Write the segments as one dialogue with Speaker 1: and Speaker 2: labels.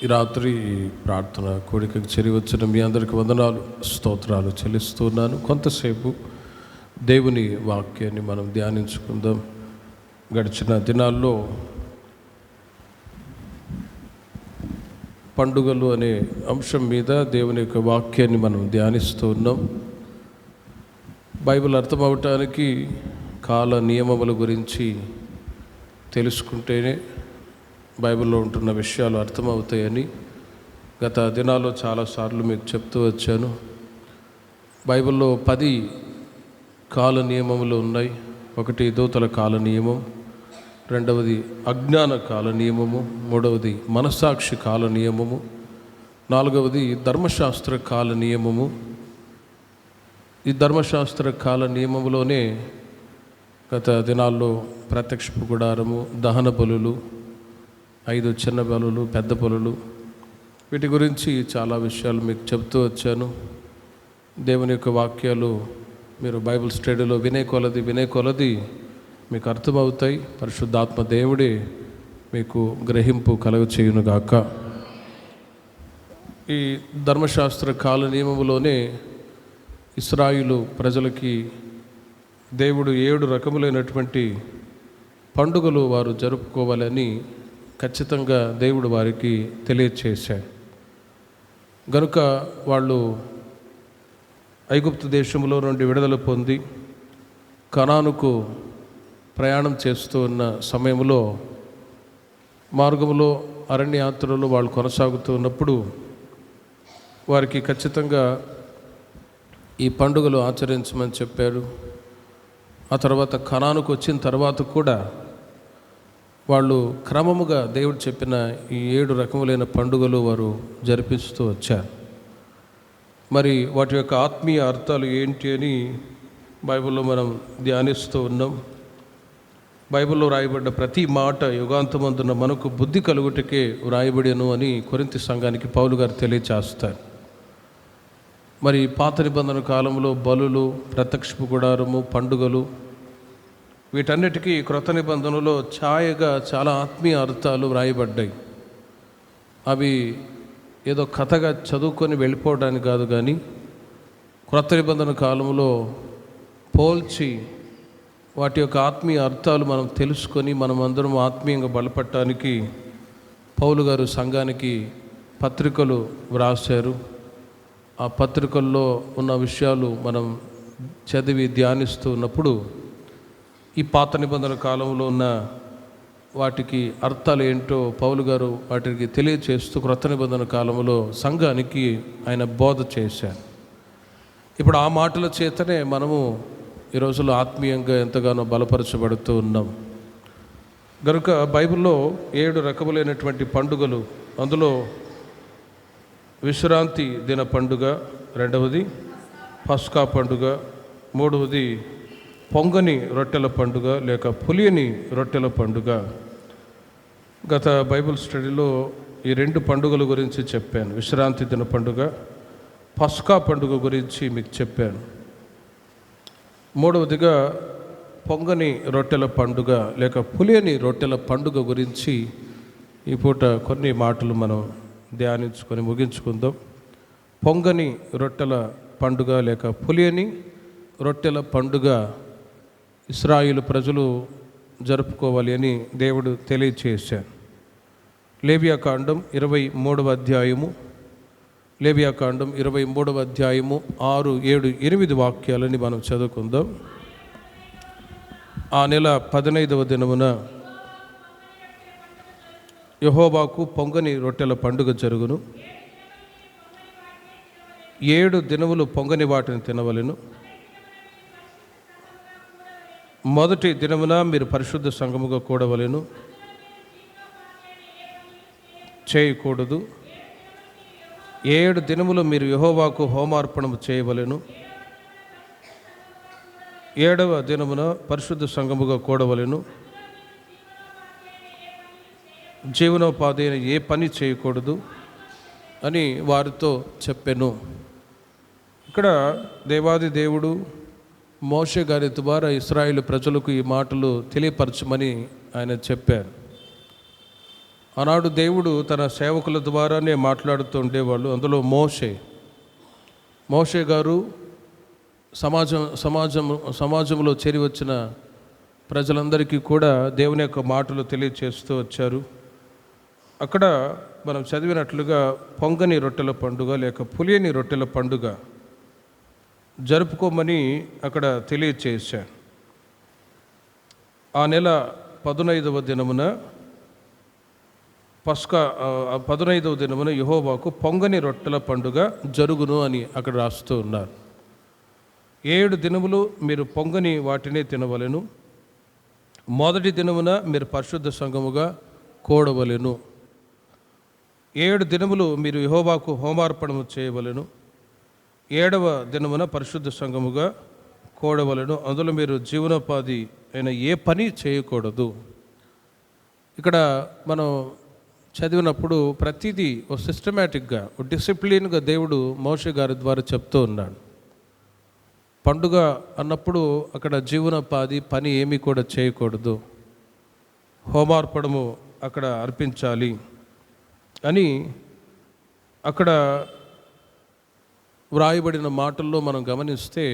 Speaker 1: ఈ రాత్రి ప్రార్థన కోడికకి చేరి వచ్చిన మీ అందరికి వందనాలు, స్తోత్రాలు చెల్లిస్తున్నాను. కొంతసేపు దేవుని వాక్యాన్ని మనం ధ్యానించుకుందాం. గడిచిన దినాల్లో పండుగలు అనే అంశం మీద దేవుని యొక్క వాక్యాన్ని మనం ధ్యానిస్తూ ఉన్నాం. బైబిల్ అర్థమవటానికి కాల నియమముల గురించి తెలుసుకుంటేనే బైబిల్లో ఉంటున్న విషయాలు అర్థమవుతాయని గత దినాల్లో చాలాసార్లు మీకు చెప్తూ వచ్చాను. బైబిల్లో 10 కాల నియమములు ఉన్నాయి. ఒకటి దూతల కాల నియమం, రెండవది అజ్ఞాన కాల నియమము, మూడవది మనస్సాక్షి కాల నియమము, నాలుగవది ధర్మశాస్త్ర కాల నియమము. ఈ ధర్మశాస్త్ర కాల నియమములోనే గత దినాల్లో ప్రత్యక్ష గుడారము, దహన బలులు, 5 చిన్న బలులు, పెద్ద బలులు, వీటి గురించి చాలా విషయాలు మీకు చెప్తూ వచ్చాను. దేవుని యొక్క వాక్యాలు మీరు బైబిల్ స్టడీలో వినే కొలది మీకు అర్థమవుతాయి. పరిశుద్ధాత్మ దేవుడే మీకు గ్రహింపు కలుగచేయునుగాక. ఈ ధర్మశాస్త్ర కాల నియమములోనే ఇశ్రాయేలు ప్రజలకి దేవుడు 7 రకములైనటువంటి పండుగలు వారు జరుపుకోవాలని ఖచ్చితంగా దేవుడు వారికి తెలియచేశాడు. గనుక వాళ్ళు ఐగుప్తు దేశంలో నుండి విడుదల పొంది కనానుకు ప్రయాణం చేస్తూ ఉన్న సమయంలో మార్గంలో అరణ్యయాత్రలో వాళ్ళు కొనసాగుతూ ఉన్నప్పుడు వారికి ఖచ్చితంగా ఈ పండుగలు ఆచరించమని చెప్పారు. ఆ తర్వాత కనానుకు వచ్చిన తర్వాత కూడా వాళ్ళు క్రమముగా దేవుడు చెప్పిన ఈ 7 రకములైన పండుగలు వారు జరిపిస్తూ వచ్చారు. మరి వాటి యొక్క ఆత్మీయ అర్థాలు ఏంటి అని బైబిల్లో మనం ధ్యానిస్తూ ఉన్నాం. బైబిల్లో రాయబడ్డ ప్రతి మాట యుగాంతమందున మనకు బుద్ధి కలుగుటకే వ్రాయబడెను అని కొరింథీ సంఘానికి పౌలు గారు తెలియచేస్తారు. మరి పాత నిబంధన కాలంలో బలులు, ప్రత్యక్షపు గుడారము, పండుగలు, వీటన్నిటికీ క్రొత్త నిబంధనలో ఛాయగా చాలా ఆత్మీయ అర్థాలు వ్రాయబడ్డాయి. అవి ఏదో కథగా చదువుకొని వెళ్ళిపోవడానికి కాదు, కానీ క్రొత్త నిబంధన కాలంలో పోల్చి వాటి యొక్క ఆత్మీయ అర్థాలు మనం తెలుసుకొని మనం అందరం ఆత్మీయంగా బలపడటానికి పౌలు గారు సంఘానికి పత్రికలు వ్రాశారు. ఆ పత్రికల్లో ఉన్న విషయాలు మనం చదివి ధ్యానిస్తూ ఉన్నప్పుడు ఈ పాత నిబంధన కాలంలో ఉన్న వాటికి అర్థాలు ఏంటో పౌలు గారు వాటికి తెలియచేస్తూ క్రొత్త నిబంధన కాలంలో సంఘానికి ఆయన బోధ చేశారు. ఇప్పుడు ఆ మాటల చేతనే మనము ఈ రోజుల్లో ఆత్మీయంగా ఎంతగానో బలపరచబడుతూ ఉన్నాం. కనుక బైబిల్లో 7 రకములైనటువంటి పండుగలు, అందులో విశ్రాంతి దిన పండుగ, రెండవది పస్కా పండుగ, మూడవది పొంగని రొట్టెల పండుగ లేక పులియని రొట్టెల పండుగ. గత బైబిల్ స్టడీలో ఈ 2 పండుగల గురించి చెప్పాను. విశ్రాంతి దిన పండుగ, పస్కా పండుగ గురించి మీకు చెప్పాను. మూడవదిగా పొంగని రొట్టెల పండుగ లేక పులియని రొట్టెల పండుగ గురించి ఈ పూట కొన్ని మాటలు మనం ధ్యానించుకొని ముగించుకుందాం. పొంగని రొట్టెల పండుగ లేక పులియని రొట్టెల పండుగ ఇశ్రాయేలు ప్రజలు జరుపుకోవాలి అని దేవుడు తెలియచేశారు. లేవియాకాండం 23వ అధ్యాయము, లేవియాకాండం 23వ అధ్యాయము 6, 7, 8 వాక్యాలని మనం చదువుకుందాం. ఆ నెల 15వ దినమున యెహోవాకు పొంగని రొట్టెల పండుగ జరుగును. 7 దినములు పొంగని వాటిని తినవలెను. మొదటి దినమున మీరు పరిశుద్ధ సంఘముగా కూడవలెను, చేయకూడదు. 7 దినములు మీరు యెహోవాకు హోమార్పణము చేయవలెను. 7వ దినమున పరిశుద్ధ సంఘముగా కూడవలెను. జీవనోపాధి అయిన ఏ పని చేయకూడదు అని వారితో చెప్పెను. ఇక్కడ దేవాది దేవుడు మోషే గారి ద్వారా ఇశ్రాయేలు ప్రజలకు ఈ మాటలు తెలియపరచమని ఆయన చెప్పారు. ఆనాడు దేవుడు తన సేవకుల ద్వారానే మాట్లాడుతూ ఉండేవాళ్ళు. అందులో మోషే గారు సమాజంలో చేరి వచ్చిన ప్రజలందరికీ కూడా దేవుని యొక్క మాటలు తెలియచేస్తూ వచ్చారు. అక్కడ మనం చదివినట్లుగా పొంగని రొట్టెల పండుగ లేక పులియని రొట్టెల పండుగ జరుపుకోమని అక్కడ తెలియచేశారు. ఆ నెల 15వ దినమున 15వ దినమున యెహోవాకు పొంగని రొట్టెల పండుగ జరుగును అని అక్కడ రాస్తూ ఉన్నారు. 7 దినములు మీరు పొంగని వాటినే తినవలెను. మొదటి దినమున మీరు పరిశుద్ధ సంఘముగా కూడవలెను. 7 దినములు మీరు యెహోవాకు హోమార్పణము చేయవలెను. 7వ దినమున పరిశుద్ధ సంఘముగా కూడవలెను. అందులో మీరు జీవనోపాధి అయిన ఏ పని చేయకూడదు. ఇక్కడ మనం చదివినప్పుడు ప్రతిదీ ఒక సిస్టమేటిక్గా ఒక డిసిప్లిన్గా దేవుడు మోషే గారి ద్వారా చెప్తూ ఉన్నాడు. పండుగ అన్నప్పుడు అక్కడ జీవనోపాధి పని ఏమీ కూడా చేయకూడదు, హోమార్పణము అక్కడ అర్పించాలి అని అక్కడ వ్రాయబడిన మాటల్లో మనం గమనిస్తే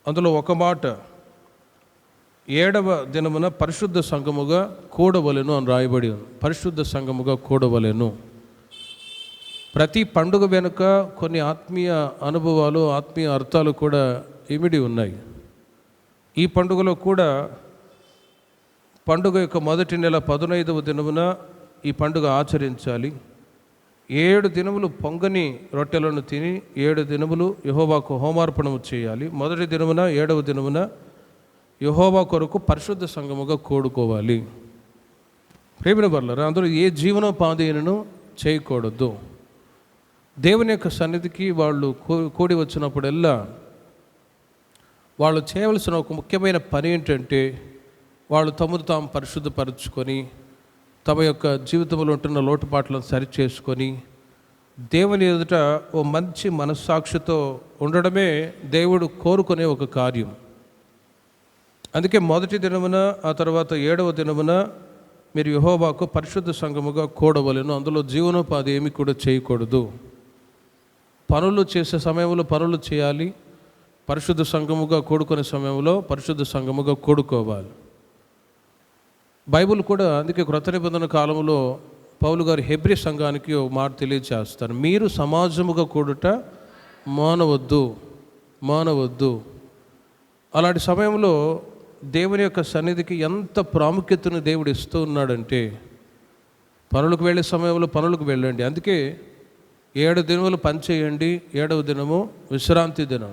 Speaker 1: అందులో ఒక మాట 7వ దినమున పరిశుద్ధ సంఘముగా కూడవలెను అని రాయబడి ఉంది. పరిశుద్ధ సంఘముగా కూడవలెను. ప్రతి పండుగ వెనుక కొన్ని ఆత్మీయ అనుభవాలు, ఆత్మీయ అర్థాలు కూడా ఇమిడి ఉన్నాయి. ఈ పండుగలో కూడా పండుగ యొక్క మొదటి నెల 15వ దినమున ఈ పండుగ ఆచరించాలి. 7 దినములు పొంగని రొట్టెలను తిని 7 దినములు యెహోవాకు హోమార్పణము చేయాలి. మొదటి దినమున 7వ దినమున యెహోవా కొరకు పరిశుద్ధ సంఘముగా కూడుకోవాలి. ప్రేమిన వర్లారా, అందులో ఏ జీవనోపాధిను చేయకూడదు. దేవుని యొక్క సన్నిధికి వాళ్ళు కూడి వచ్చినప్పుడల్లా వాళ్ళు చేయవలసిన ఒక ముఖ్యమైన పని ఏంటంటే వాళ్ళు తమను తాము పరిశుద్ధపరచుకొని తమ యొక్క జీవితంలో ఉంటున్న లోటుపాట్లను సరిచేసుకొని దేవుని ఎదుట ఓ మంచి మనస్సాక్షితో ఉండడమే దేవుడు కోరుకునే ఒక కార్యం. అందుకే మొదటి దినమున ఆ తర్వాత 7వ దినమున మీరు యెహోవాకు పరిశుద్ధ సంఘముగా కూడవలెను. అందులో జీవనోపాధి ఏమి కూడా చేయకూడదు. పనులు చేసే సమయంలో పనులు చేయాలి, పరిశుద్ధ సంఘముగా కూడుకునే సమయంలో పరిశుద్ధ సంఘముగా కూడుకోవాలి. బైబిల్ కూడా అందుకే క్రొత్త నిబంధన కాలంలో పౌలు గారు హెబ్రీ సంఘానికి ఒక మాట తెలియచేస్తారు. మీరు సమాజముగా కూడుట మానవద్దు. అలాంటి సమయంలో దేవుని యొక్క సన్నిధికి ఎంత ప్రాముఖ్యతను దేవుడు ఇస్తూ ఉన్నాడంటే పనులకు వెళ్ళే సమయంలో పనులకు వెళ్ళండి. అందుకే 7 దినములు పని చేయండి, 7వ దినము విశ్రాంతి దినం.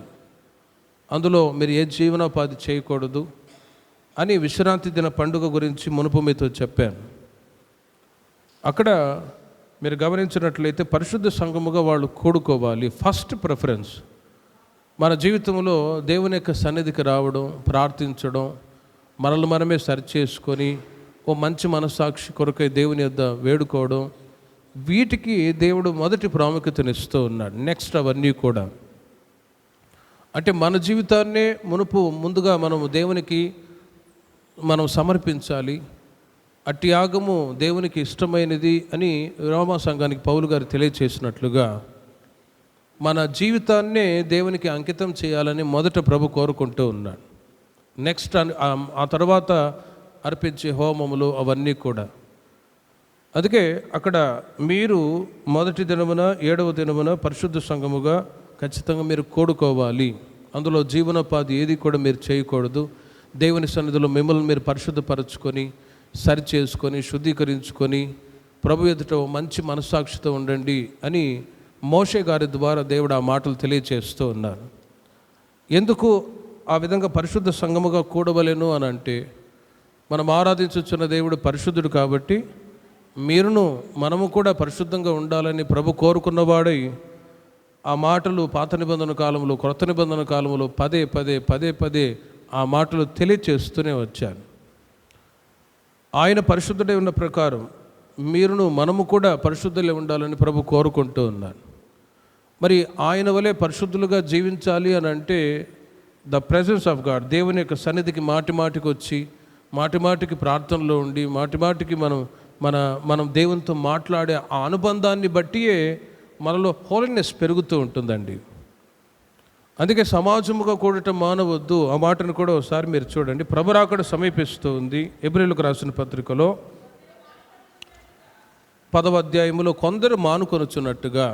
Speaker 1: అందులో మీరు ఏ జీవనోపాధి చేయకూడదు అని విశ్రాంతి దిన పండుగ గురించి మునుపు మీతో చెప్పాను. అక్కడ మీరు గమనించినట్లయితే పరిశుద్ధ సంఘముగా వాళ్ళు కూడుకోవాలి. ఫస్ట్ ప్రిఫరెన్స్ మన జీవితంలో దేవుని యొక్క సన్నిధికి రావడం, ప్రార్థించడం, మనల్ని మనమే సరిచేసుకొని ఓ మంచి మనస్సాక్షి కొరకై దేవుని యొద్ద వేడుకోవడం, వీటికి దేవుడు మొదటి ప్రాముఖ్యతనిస్తూ ఉన్నాడు. నెక్స్ట్ అవన్నీ కూడా అంటే మన జీవితాన్నే ముందుగా మనము దేవునికి మనం సమర్పించాలి. అట్టి యాగము దేవునికి ఇష్టమైనది అని రోమా సంఘానికి పౌలు గారు తెలియచేసినట్లుగా మన జీవితాన్నే దేవునికి అంకితం చేయాలని మొదట ప్రభు కోరుకుంటూ ఉన్నాడు. నెక్స్ట్ ఆ తర్వాత అర్పించే హోమములు అవన్నీ కూడా. అందుకే అక్కడ మీరు మొదటి దినమున 7వ దినమున పరిశుద్ధ సంఘముగా ఖచ్చితంగా మీరు కూడుకోవాలి. అందులో జీవనోపాధి ఏది కూడా మీరు చేయకూడదు. దేవుని సన్నిధిలో మిమ్మల్ని మీరు పరిశుద్ధపరచుకొని సరిచేసుకొని శుద్ధీకరించుకొని ప్రభు ఎదుట మంచి మనస్సాక్షితో ఉండండి అని మోషే గారి ద్వారా దేవుడు ఆ మాటలు తెలియచేస్తూ ఉన్నారు. ఎందుకు ఆ విధంగా పరిశుద్ధ సంఘముగా కూడవలెను అని అంటే మనం ఆరాధించుచున్న దేవుడు పరిశుద్ధుడు కాబట్టి మనము కూడా పరిశుద్ధంగా ఉండాలని ప్రభు కోరుకున్నవాడై ఆ మాటలు పాత నిబంధన కాలంలో క్రొత్త నిబంధన కాలంలో పదే ఆ మాటలు తెలియచేస్తూనే వచ్చాను. ఆయన పరిశుద్ధుడై ఉన్న ప్రకారం మనము కూడా పరిశుద్ధులే ఉండాలని ప్రభు కోరుకుంటూ ఉన్నారు. మరి ఆయన వలె పరిశుద్ధులుగా జీవించాలి అని అంటే ద ప్రెజెన్స్ ఆఫ్ గాడ్, దేవుని యొక్క సన్నిధికి మాటిమాటికి వచ్చి మాటిమాటికి ప్రార్థనలో ఉండి మాటిమాటికి మనం మనం దేవునితో మాట్లాడే ఆ అనుబంధాన్ని బట్టియే మనలో హోలీనెస్ పెరుగుతూ ఉంటుందండి. అందుకే సమాజముగా కూడటం మానవద్దు, ఆ మాటను కూడా ఒకసారి మీరు చూడండి. ప్రభు రాకడ సమీపిస్తూ ఉంది. హెబ్రీయులకు రాసిన పత్రికలో 10వ అధ్యాయములో కొందరు మానుకొనుచున్నట్టుగా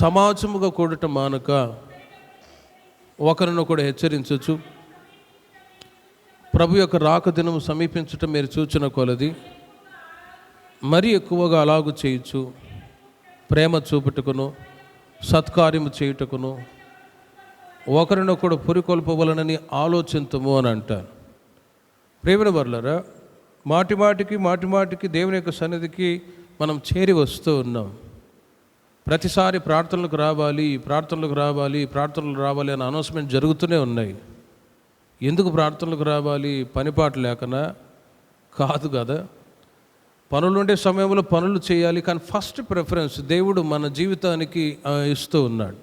Speaker 1: సమాజముగా కూడటం మానక ఒకరిని కూడా హెచ్చరించచ్చు. ప్రభు యొక్క రాక దినము సమీపించటం మీరు చూచిన కొలది మరీ ఎక్కువగా అలాగు చేయొచ్చు. ప్రేమ చూపుటకును సత్కార్యము చేయుటకును ఒకరినొకడు పురికొల్పవలనని ఆలోచించము అని అంటారు. ప్రేమను వర్లరా, మాటిమాటికి దేవుని యొక్క సన్నిధికి మనం చేరి వస్తూ ఉన్నాం. ప్రతిసారి ప్రార్థనలకు రావాలి అనే అనౌన్స్మెంట్ జరుగుతూనే ఉన్నాయి. ఎందుకు ప్రార్థనలకు రావాలి? పనిపాటు లేకనా? కాదు కదా. పనులుండే సమయంలో పనులు చేయాలి, కానీ ఫస్ట్ ప్రిఫరెన్స్ దేవుడు మన జీవితానికి ఇస్తూ ఉన్నాడు.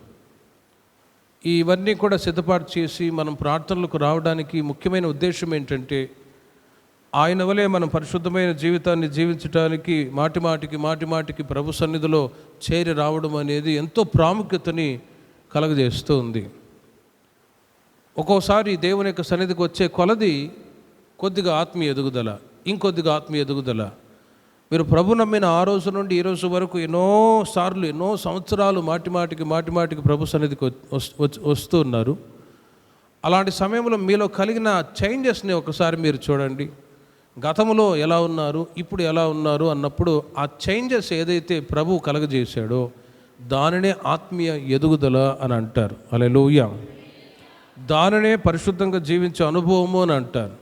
Speaker 1: ఇవన్నీ కూడా సిద్ధపాటు చేసి మనం ప్రార్థనలకు రావడానికి ముఖ్యమైన ఉద్దేశం ఏంటంటే, ఆయన వలె మనం పరిశుద్ధమైన జీవితాన్ని జీవించడానికి మాటిమాటికి ప్రభు సన్నిధిలో చేరి రావడం అనేది ఎంతో ప్రాముఖ్యతని కలగజేస్తూ ఉంది. ఒక్కోసారి దేవుని యొక్క సన్నిధికి వచ్చే కొలది కొద్దిగా ఆత్మీయ ఎదుగుదల, ఇంకొద్దిగా ఆత్మీయ ఎదుగుదల. మీరు ప్రభు నమ్మిన ఆ రోజు నుండి ఈ రోజు వరకు ఎన్నో సంవత్సరాలు మాటిమాటికి ప్రభు సన్నిధికి వస్తూ ఉన్నారు. అలాంటి సమయంలో మీలో కలిగిన చేంజెస్ని ఒకసారి మీరు చూడండి. గతంలో ఎలా ఉన్నారు, ఇప్పుడు ఎలా ఉన్నారు అన్నప్పుడు ఆ చేంజెస్ ఏదైతే ప్రభు కలగజేశాడో దానినే ఆత్మీయ ఎదుగుదల అని అంటారు. హల్లెలూయా. దానినే పరిశుద్ధంగా జీవించే అనుభవము అని అంటారు.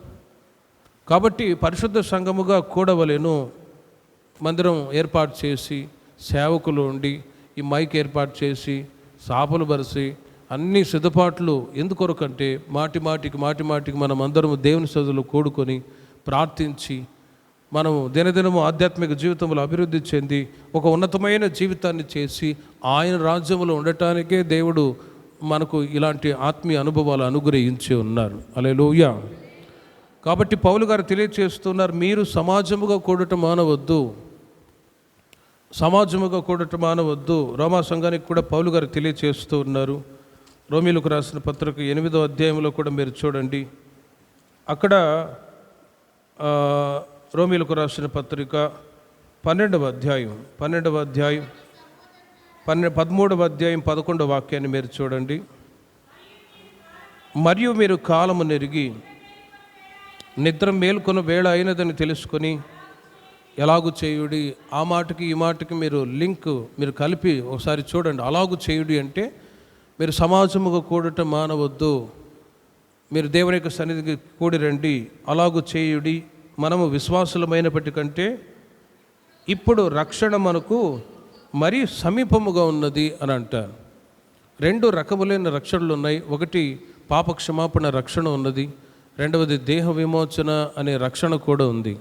Speaker 1: కాబట్టి పరిశుద్ధ సంఘముగా కూడవలెను. మందిరం ఏర్పాటు చేసి, సేవకులు ఉండి, ఈ మైక్ ఏర్పాటు చేసి, సాపలు బరిసి, అన్ని సిద్ధపాట్లు ఎందుకొరకంటే మాటిమాటికి మనం అందరము దేవుని సన్నిధిలో కూడుకొని ప్రార్థించి మనము దినదినము ఆధ్యాత్మిక జీవితంలో అభివృద్ధి చెంది ఒక ఉన్నతమైన జీవితాన్ని చేసి ఆయన రాజ్యంలో ఉండటానికే దేవుడు మనకు ఇలాంటి ఆత్మీయ అనుభవాలు అనుగ్రహించి ఉన్నారు. హల్లెలూయా. కాబట్టి పౌలు గారు తెలియజేస్తున్నారు, మీరు సమాజముగా కూడటం మానవద్దు. రోమా సంఘానికి కూడా పౌలు గారు తెలియజేస్తూ ఉన్నారు. రోమీయులకు రాసిన పత్రిక 8వ అధ్యాయంలో కూడా మీరు చూడండి. అక్కడ రోమీయులకు రాసిన పత్రిక 12వ అధ్యాయం 13వ అధ్యాయం 11వ వాక్యాన్ని మీరు చూడండి. మరియు మీరు కాలము నెరిగి నిద్ర మేల్కొన్న వేళ అయినదని తెలుసుకొని ఎలాగు చేయుడి. ఆ మాటకి ఈ మాటకి మీరు మీరు కలిపి ఒకసారి చూడండి. అలాగు చేయుడి అంటే మీరు సమాజముగా కూడటం మానవద్దు, మీరు దేవుని యొక్క సన్నిధికి కూడి రండి, అలాగు చేయుడి. మనము విశ్వాసులమైనప్పటికంటే ఇప్పుడు రక్షణ మనకు మరీ సమీపముగా ఉన్నది అని అంటారు. 2 రకములైన రక్షణలు ఉన్నాయి. ఒకటి పాప క్షమాపణ రక్షణ ఉన్నది, రెండవది దేహ విమోచన అనే రక్షణ కూడా ఉంది.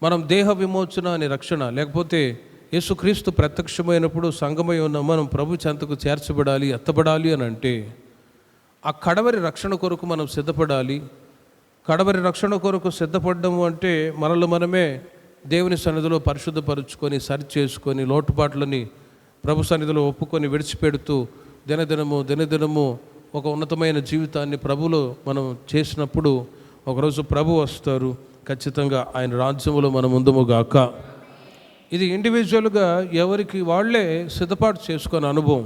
Speaker 1: మనం దేహ విమోచన అనే రక్షణ లేకపోతే యేసుక్రీస్తు ప్రత్యక్షమైనప్పుడు సంఘమై ఉన్న మనం ప్రభు చెంతకు చేర్చబడాలి, ఎత్తబడాలి అని అంటే ఆ కడవరి రక్షణ కొరకు మనం సిద్ధపడాలి. కడవరి రక్షణ కొరకు సిద్ధపడము అంటే మనలో మనమే దేవుని సన్నిధిలో పరిశుద్ధపరుచుకొని సరి చేసుకొని లోటుపాట్లని ప్రభు సన్నిధిలో ఒప్పుకొని విడిచిపెడుతూ దినదినము ఒక ఉన్నతమైన జీవితాన్ని ప్రభులో మనం చేసినప్పుడు ఒకరోజు ప్రభు వస్తారు. ఖచ్చితంగా ఆయన రాజ్యములో మనం ముందుముగాక. ఇది ఇండివిజువల్గా ఎవరికి వాళ్ళే సిద్ధపాటు చేసుకునే అనుభవం.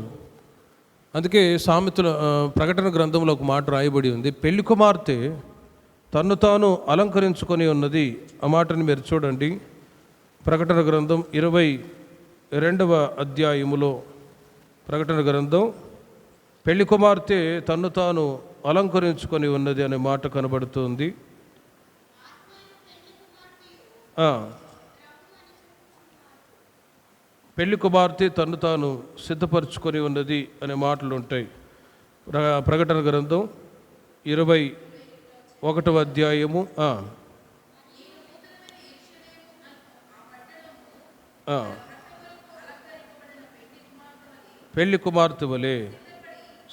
Speaker 1: అందుకే సామెతల ప్రకటన గ్రంథంలో ఒక మాట రాయబడి ఉంది, పెళ్లి కుమార్తె తన్ను తాను అలంకరించుకొని ఉన్నది. ఆ మాటని మీరు చూడండి. ప్రకటన గ్రంథం 22వ అధ్యాయములో ప్రకటన గ్రంథం పెళ్లి కుమార్తె తన్ను తాను అలంకరించుకొని ఉన్నది అనే మాట కనబడుతుంది. పెళ్లి కుమార్తె తన్ను తాను సిద్ధపరచుకొని ఉన్నది అనే మాటలు ఉంటాయి. ప్రకటన గ్రంథం 21వ అధ్యాయము పెళ్లి కుమార్తె వలె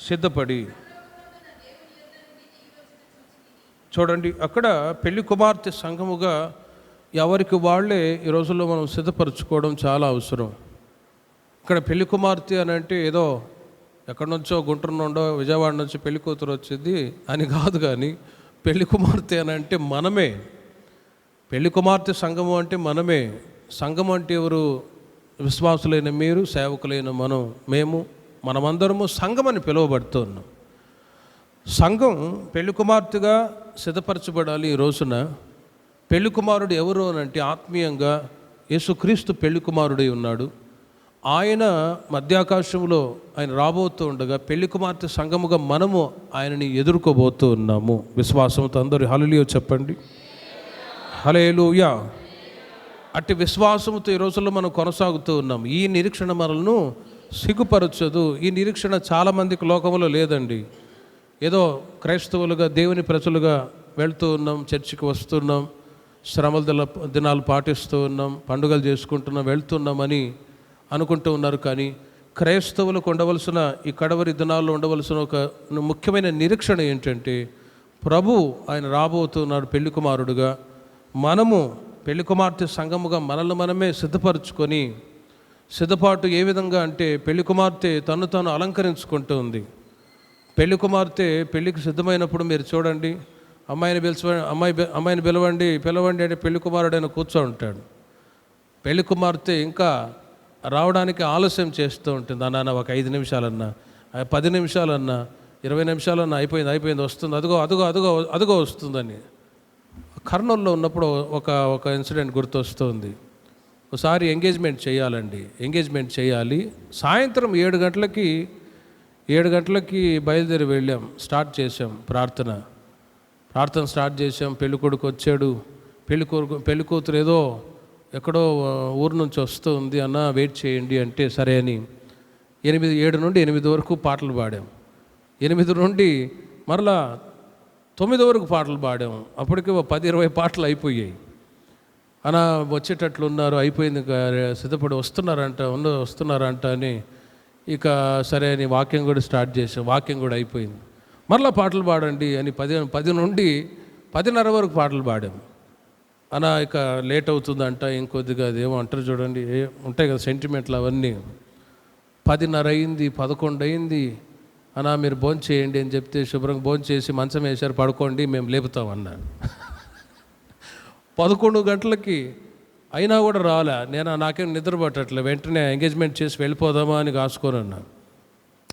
Speaker 1: సిద్ధపడి. చూడండి, అక్కడ పెళ్లి కుమార్తె సంఘముగా ఎవరికి వాళ్ళే ఈ రోజుల్లో మనం సిద్ధపరచుకోవడం చాలా అవసరం. ఇక్కడ పెళ్లి కుమార్తె అని అంటే ఏదో ఎక్కడి నుంచో గుంటూరు నుండో విజయవాడ నుంచి పెళ్లి కూతురు వచ్చింది అని కాదు, కానీ పెళ్లి కుమార్తె అని అంటే మనమే. పెళ్లి కుమార్తె సంఘము అంటే మనమే. సంఘం అంటే ఎవరు? విశ్వాసులైన మీరు, సేవకులైన మనమందరము సంఘం అని పిలువబడుతున్నాం. సంఘం పెళ్లి కుమార్తెగా సిద్ధపరచబడాలి. ఈ రోజున పెళ్లి కుమారుడు ఎవరు అని అంటే ఆత్మీయంగా యేసుక్రీస్తు పెళ్లి కుమారుడై ఉన్నాడు. ఆయన మధ్యాకాశంలో ఆయన రాబోతూ ఉండగా పెళ్లి కుమార్తె సంఘముగా మనము ఆయనని ఎదుర్కోబోతూ ఉన్నాము. విశ్వాసంతో అందరూ హల్లెలూయా చెప్పండి. హల్లెలూయా. అట్టి విశ్వాసంతో ఈ రోజుల్లో మనం కొనసాగుతూ ఉన్నాం. ఈ నిరీక్షణ మనల్ని సిగ్గుపరచదు. ఈ నిరీక్షణ చాలామందికి లోకంలో లేదండి. ఏదో క్రైస్తవులుగా దేవుని ప్రజలుగా వెళ్తూ ఉన్నాం, చర్చికి వస్తున్నాం, శ్రమల దినాలు పాటిస్తూ ఉన్నాం, పండుగలు చేసుకుంటున్నాం, వెళ్తున్నామని అనుకుంటూ ఉన్నారు. కానీ క్రైస్తవులకు ఉండవలసిన ఈ కడవరి దినాల్లో ఉండవలసిన ఒక ముఖ్యమైన నిరీక్షణ ఏంటంటే ప్రభు ఆయన రాబోతున్నాడు పెళ్లి కుమారుడుగా. మనము పెళ్లి కుమార్తె సంఘముగా మనల్ని మనమే సిద్ధపరచుకొని, సిద్ధపాటు ఏ విధంగా అంటే పెళ్లి కుమార్తె తను తాను అలంకరించుకుంటూ ఉంది. పెళ్లి కుమార్తె పెళ్లికి సిద్ధమైనప్పుడు మీరు చూడండి, అమ్మాయిని పిలవండి అంటే పెళ్లి కుమారుడు ఆయన కూర్చో ఉంటాడు. పెళ్లి కుమార్తె ఇంకా రావడానికి ఆలస్యం చేస్తూ ఉంటుంది. అన్న ఒక 5 నిమిషాలన్నా, 10 నిమిషాలన్నా, 20 నిమిషాలన్నా అయిపోయింది వస్తుంది, అదుగో వస్తుందని. కర్నూలులో ఉన్నప్పుడు ఒక ఇన్సిడెంట్ గుర్తొస్తుంది. ఒకసారి ఎంగేజ్మెంట్ చేయాలి. సాయంత్రం 7 గంటలకి బయలుదేరి వెళ్ళాం. స్టార్ట్ చేసాం ప్రార్థన స్టార్ట్ చేసాం. పెళ్లి కొడుకు వచ్చాడు. పెళ్లి కూతురు ఏదో ఎక్కడో ఊరు నుంచి వస్తుంది, అన్న వెయిట్ చేయండి అంటే సరే అని 7 నుండి 8 వరకు పాటలు పాడాం. 8 నుండి మరలా 9 వరకు పాటలు పాడాం. అప్పటికి 10-20 పాటలు అయిపోయాయి. అన్న వచ్చేటట్లు ఉన్నారు, అయిపోయింది, సిద్ధపడి వస్తున్నారంట అని ఇక సరే అని వాక్యం కూడా స్టార్ట్ చేసాం. వాక్యం కూడా అయిపోయింది. మరలా పాటలు పాడండి అని 10 నుండి 10:30 వరకు పాటలు పాడాం. అన్న ఇక లేట్ అవుతుందంట, ఇంకొద్దిగా అదేమో అంటారు చూడండి, ఉంటాయి కదా సెంటిమెంట్లు అవన్నీ. 10:30 అయింది, 11 అయింది. అన్న మీరు భోజనం చేయండి అని చెప్తే శుభ్రంగా భోజనం చేసి మంచం వేశారు, పడుకోండి మేము లేపుతామన్నాను. 11 గంటలకి అయినా కూడా రాలే. నాకేం నిద్ర పట్టట్లే. వెంటనే ఎంగేజ్మెంట్ చేసి వెళ్ళిపోదామా అని కాసుకొని ఉన్నాను.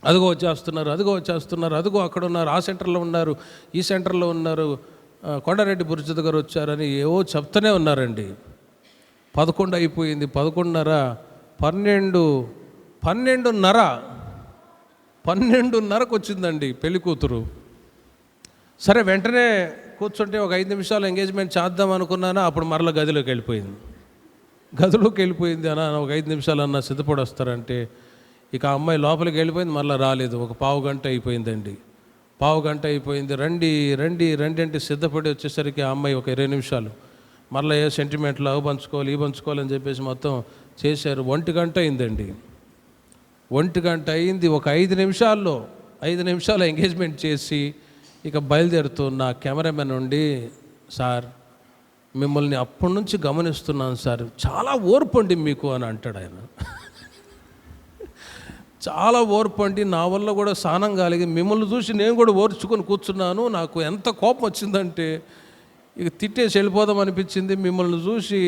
Speaker 1: అదిగో వచ్చేస్తున్నారు, అదిగో అక్కడ ఉన్నారు, ఆ సెంటర్లో ఉన్నారు, ఈ సెంటర్లో ఉన్నారు, కొండారెడ్డి బుర్జు దగ్గర వచ్చారని ఏవో చెప్తూనే ఉన్నారండి. 11 అయిపోయింది, 11:30, 12:30కు వచ్చిందండి పెళ్లి కూతురు. సరే వెంటనే కూర్చుంటే ఒక 5 నిమిషాలు ఎంగేజ్మెంట్ చేద్దాం అనుకున్నాను. అప్పుడు మరలా గదిలోకి వెళ్ళిపోయింది. అన్న ఒక 5 నిమిషాలు అన్న సిద్ధపడి వస్తారంటే ఇక అమ్మాయి లోపలికి వెళ్ళిపోయింది. మరలా రాలేదు. ఒక పావు గంట అయిపోయిందండి. రండి అంటే సిద్ధపడి వచ్చేసరికి ఆ అమ్మాయి ఒక 20 నిమిషాలు మరలా ఏ సెంటిమెంట్లు అవి పంచుకోవాలి అని చెప్పేసి మొత్తం చేశారు. 1 గంట అయిందండి. 1 గంట అయింది. ఒక 5 నిమిషాలు ఎంగేజ్మెంట్ చేసి ఇక బయలుదేరుతున్న కెమెరామెన్ ఉండి, సార్ మిమ్మల్ని అప్పటి నుంచి గమనిస్తున్నాను సార్, చాలా ఓర్పు అండి మీకు అని అంటాడు ఆయన. చాలా ఓర్పు అండి, నా వల్ల కూడా సహనం కలిగి మిమ్మల్ని చూసి నేను కూడా ఓర్చుకొని కూర్చున్నాను. నాకు ఎంత కోపం వచ్చిందంటే ఇక తిట్టేసి వెళ్ళిపోదాం అనిపించింది. మిమ్మల్ని చూసి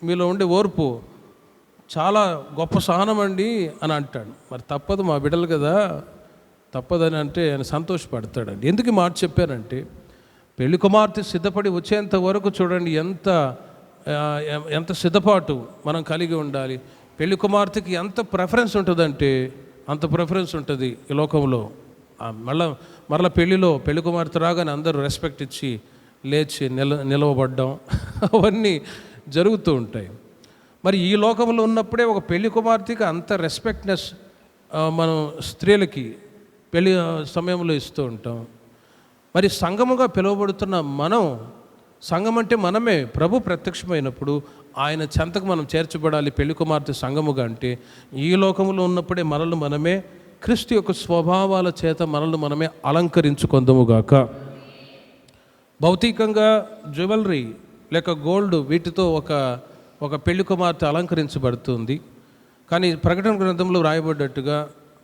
Speaker 1: మీలో ఉండే ఓర్పు చాలా గొప్ప సహనం అండి అని అంటాడు. మరి తప్పదు, మా బిడ్డలు కదా, తప్పదని అంటే ఆయన సంతోషపడతాడండి. ఎందుకు మాట చెప్పానంటే పెళ్లి కుమార్తె సిద్ధపడి వచ్చేంత వరకు చూడండి ఎంత సిద్ధపాటు మనం కలిగి ఉండాలి. పెళ్లి కుమార్తెకి ఎంత ప్రిఫరెన్స్ ఉంటుందంటే అంత ప్రిఫరెన్స్ ఉంటుంది ఈ లోకంలో. మరలా పెళ్లి కుమార్తె రాగానే అందరూ రెస్పెక్ట్ ఇచ్చి లేచి నిలవబడ్డం అవన్నీ జరుగుతూ ఉంటాయి. మరి ఈ లోకంలో ఉన్నప్పుడే ఒక పెళ్లి కుమార్తెకి అంత రెస్పెక్ట్నెస్ మనం స్త్రీలకి పెళ్లి సమయంలో ఇస్తూ ఉంటాం. మరి సంఘముగా పిలువబడుతున్న మనం, సంఘం అంటే మనమే. ప్రభు ప్రత్యక్షమైనప్పుడు ఆయన చెంతకు మనం చేర్చబడాలి. పెళ్లి కుమార్తె సంఘముగా అంటే ఈ లోకంలో ఉన్నప్పుడే మనల్ని మనమే క్రీస్తు యొక్క స్వభావాల చేత మనల్ని మనమే అలంకరించుకొందుముగాక. భౌతికంగా జ్యువెలరీ లేక గోల్డ్ వీటితో ఒక పెళ్లి కుమార్తె అలంకరించబడుతుంది. కానీ ప్రకటన గ్రంథంలో రాయబడ్డట్టుగా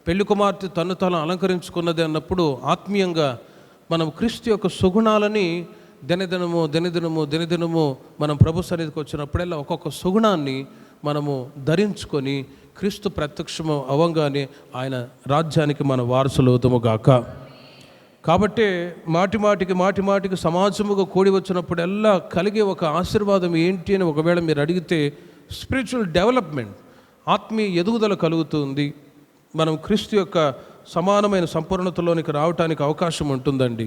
Speaker 1: పెళ్లి కుమార్తె తను అలంకరించుకున్నది అన్నప్పుడు ఆత్మీయంగా మనం క్రీస్తు యొక్క సుగుణాలని దినదినము మనం ప్రభు సన్నిధికి వచ్చినప్పుడల్లా ఒక్కొక్క సుగుణాన్ని మనము ధరించుకొని క్రీస్తు ప్రత్యక్షము అవ్వగానే ఆయన రాజ్యానికి మన వారసులు అవుతాము గాక. కాబట్టి మాటిమాటికి సమాజముగా కూడి వచ్చినప్పుడల్లా కలిగే ఒక ఆశీర్వాదం ఏంటి అని ఒకవేళ మీరు అడిగితే స్పిరిచువల్ డెవలప్మెంట్, ఆత్మీయ ఎదుగుదల కలుగుతుంది. మనం క్రీస్తు యొక్క సమానమైన సంపూర్ణతలోనికి రావటానికి అవకాశం ఉంటుందండి.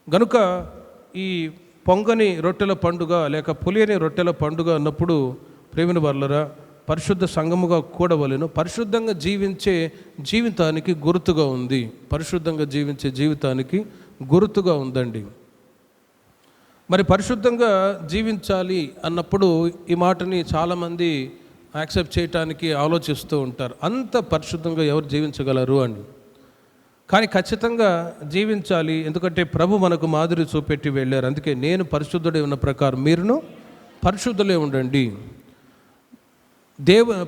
Speaker 1: గనుక ఈ పొంగని రొట్టెల పండుగ లేక పులియని రొట్టెల పండుగ అన్నప్పుడు ప్రేమిన వర్లరా పరిశుద్ధ సంఘముగా కూడవలెను. పరిశుద్ధంగా జీవించే జీవితానికి గుర్తుగా ఉంది. పరిశుద్ధంగా జీవించే జీవితానికి గుర్తుగా ఉందండి. మరి పరిశుద్ధంగా జీవించాలి అన్నప్పుడు ఈ మాటని చాలామంది యాక్సెప్ట్ చేయటానికి ఆలోచిస్తూ ఉంటారు. అంత పరిశుద్ధంగా ఎవరు జీవించగలరు అని. కానీ ఖచ్చితంగా జీవించాలి, ఎందుకంటే ప్రభు మనకు మాదిరి చూపెట్టి వెళ్ళారు. అందుకే నేను పరిశుద్ధుడే ఉన్న ప్రకారం మీరును పరిశుద్ధులే ఉండండి.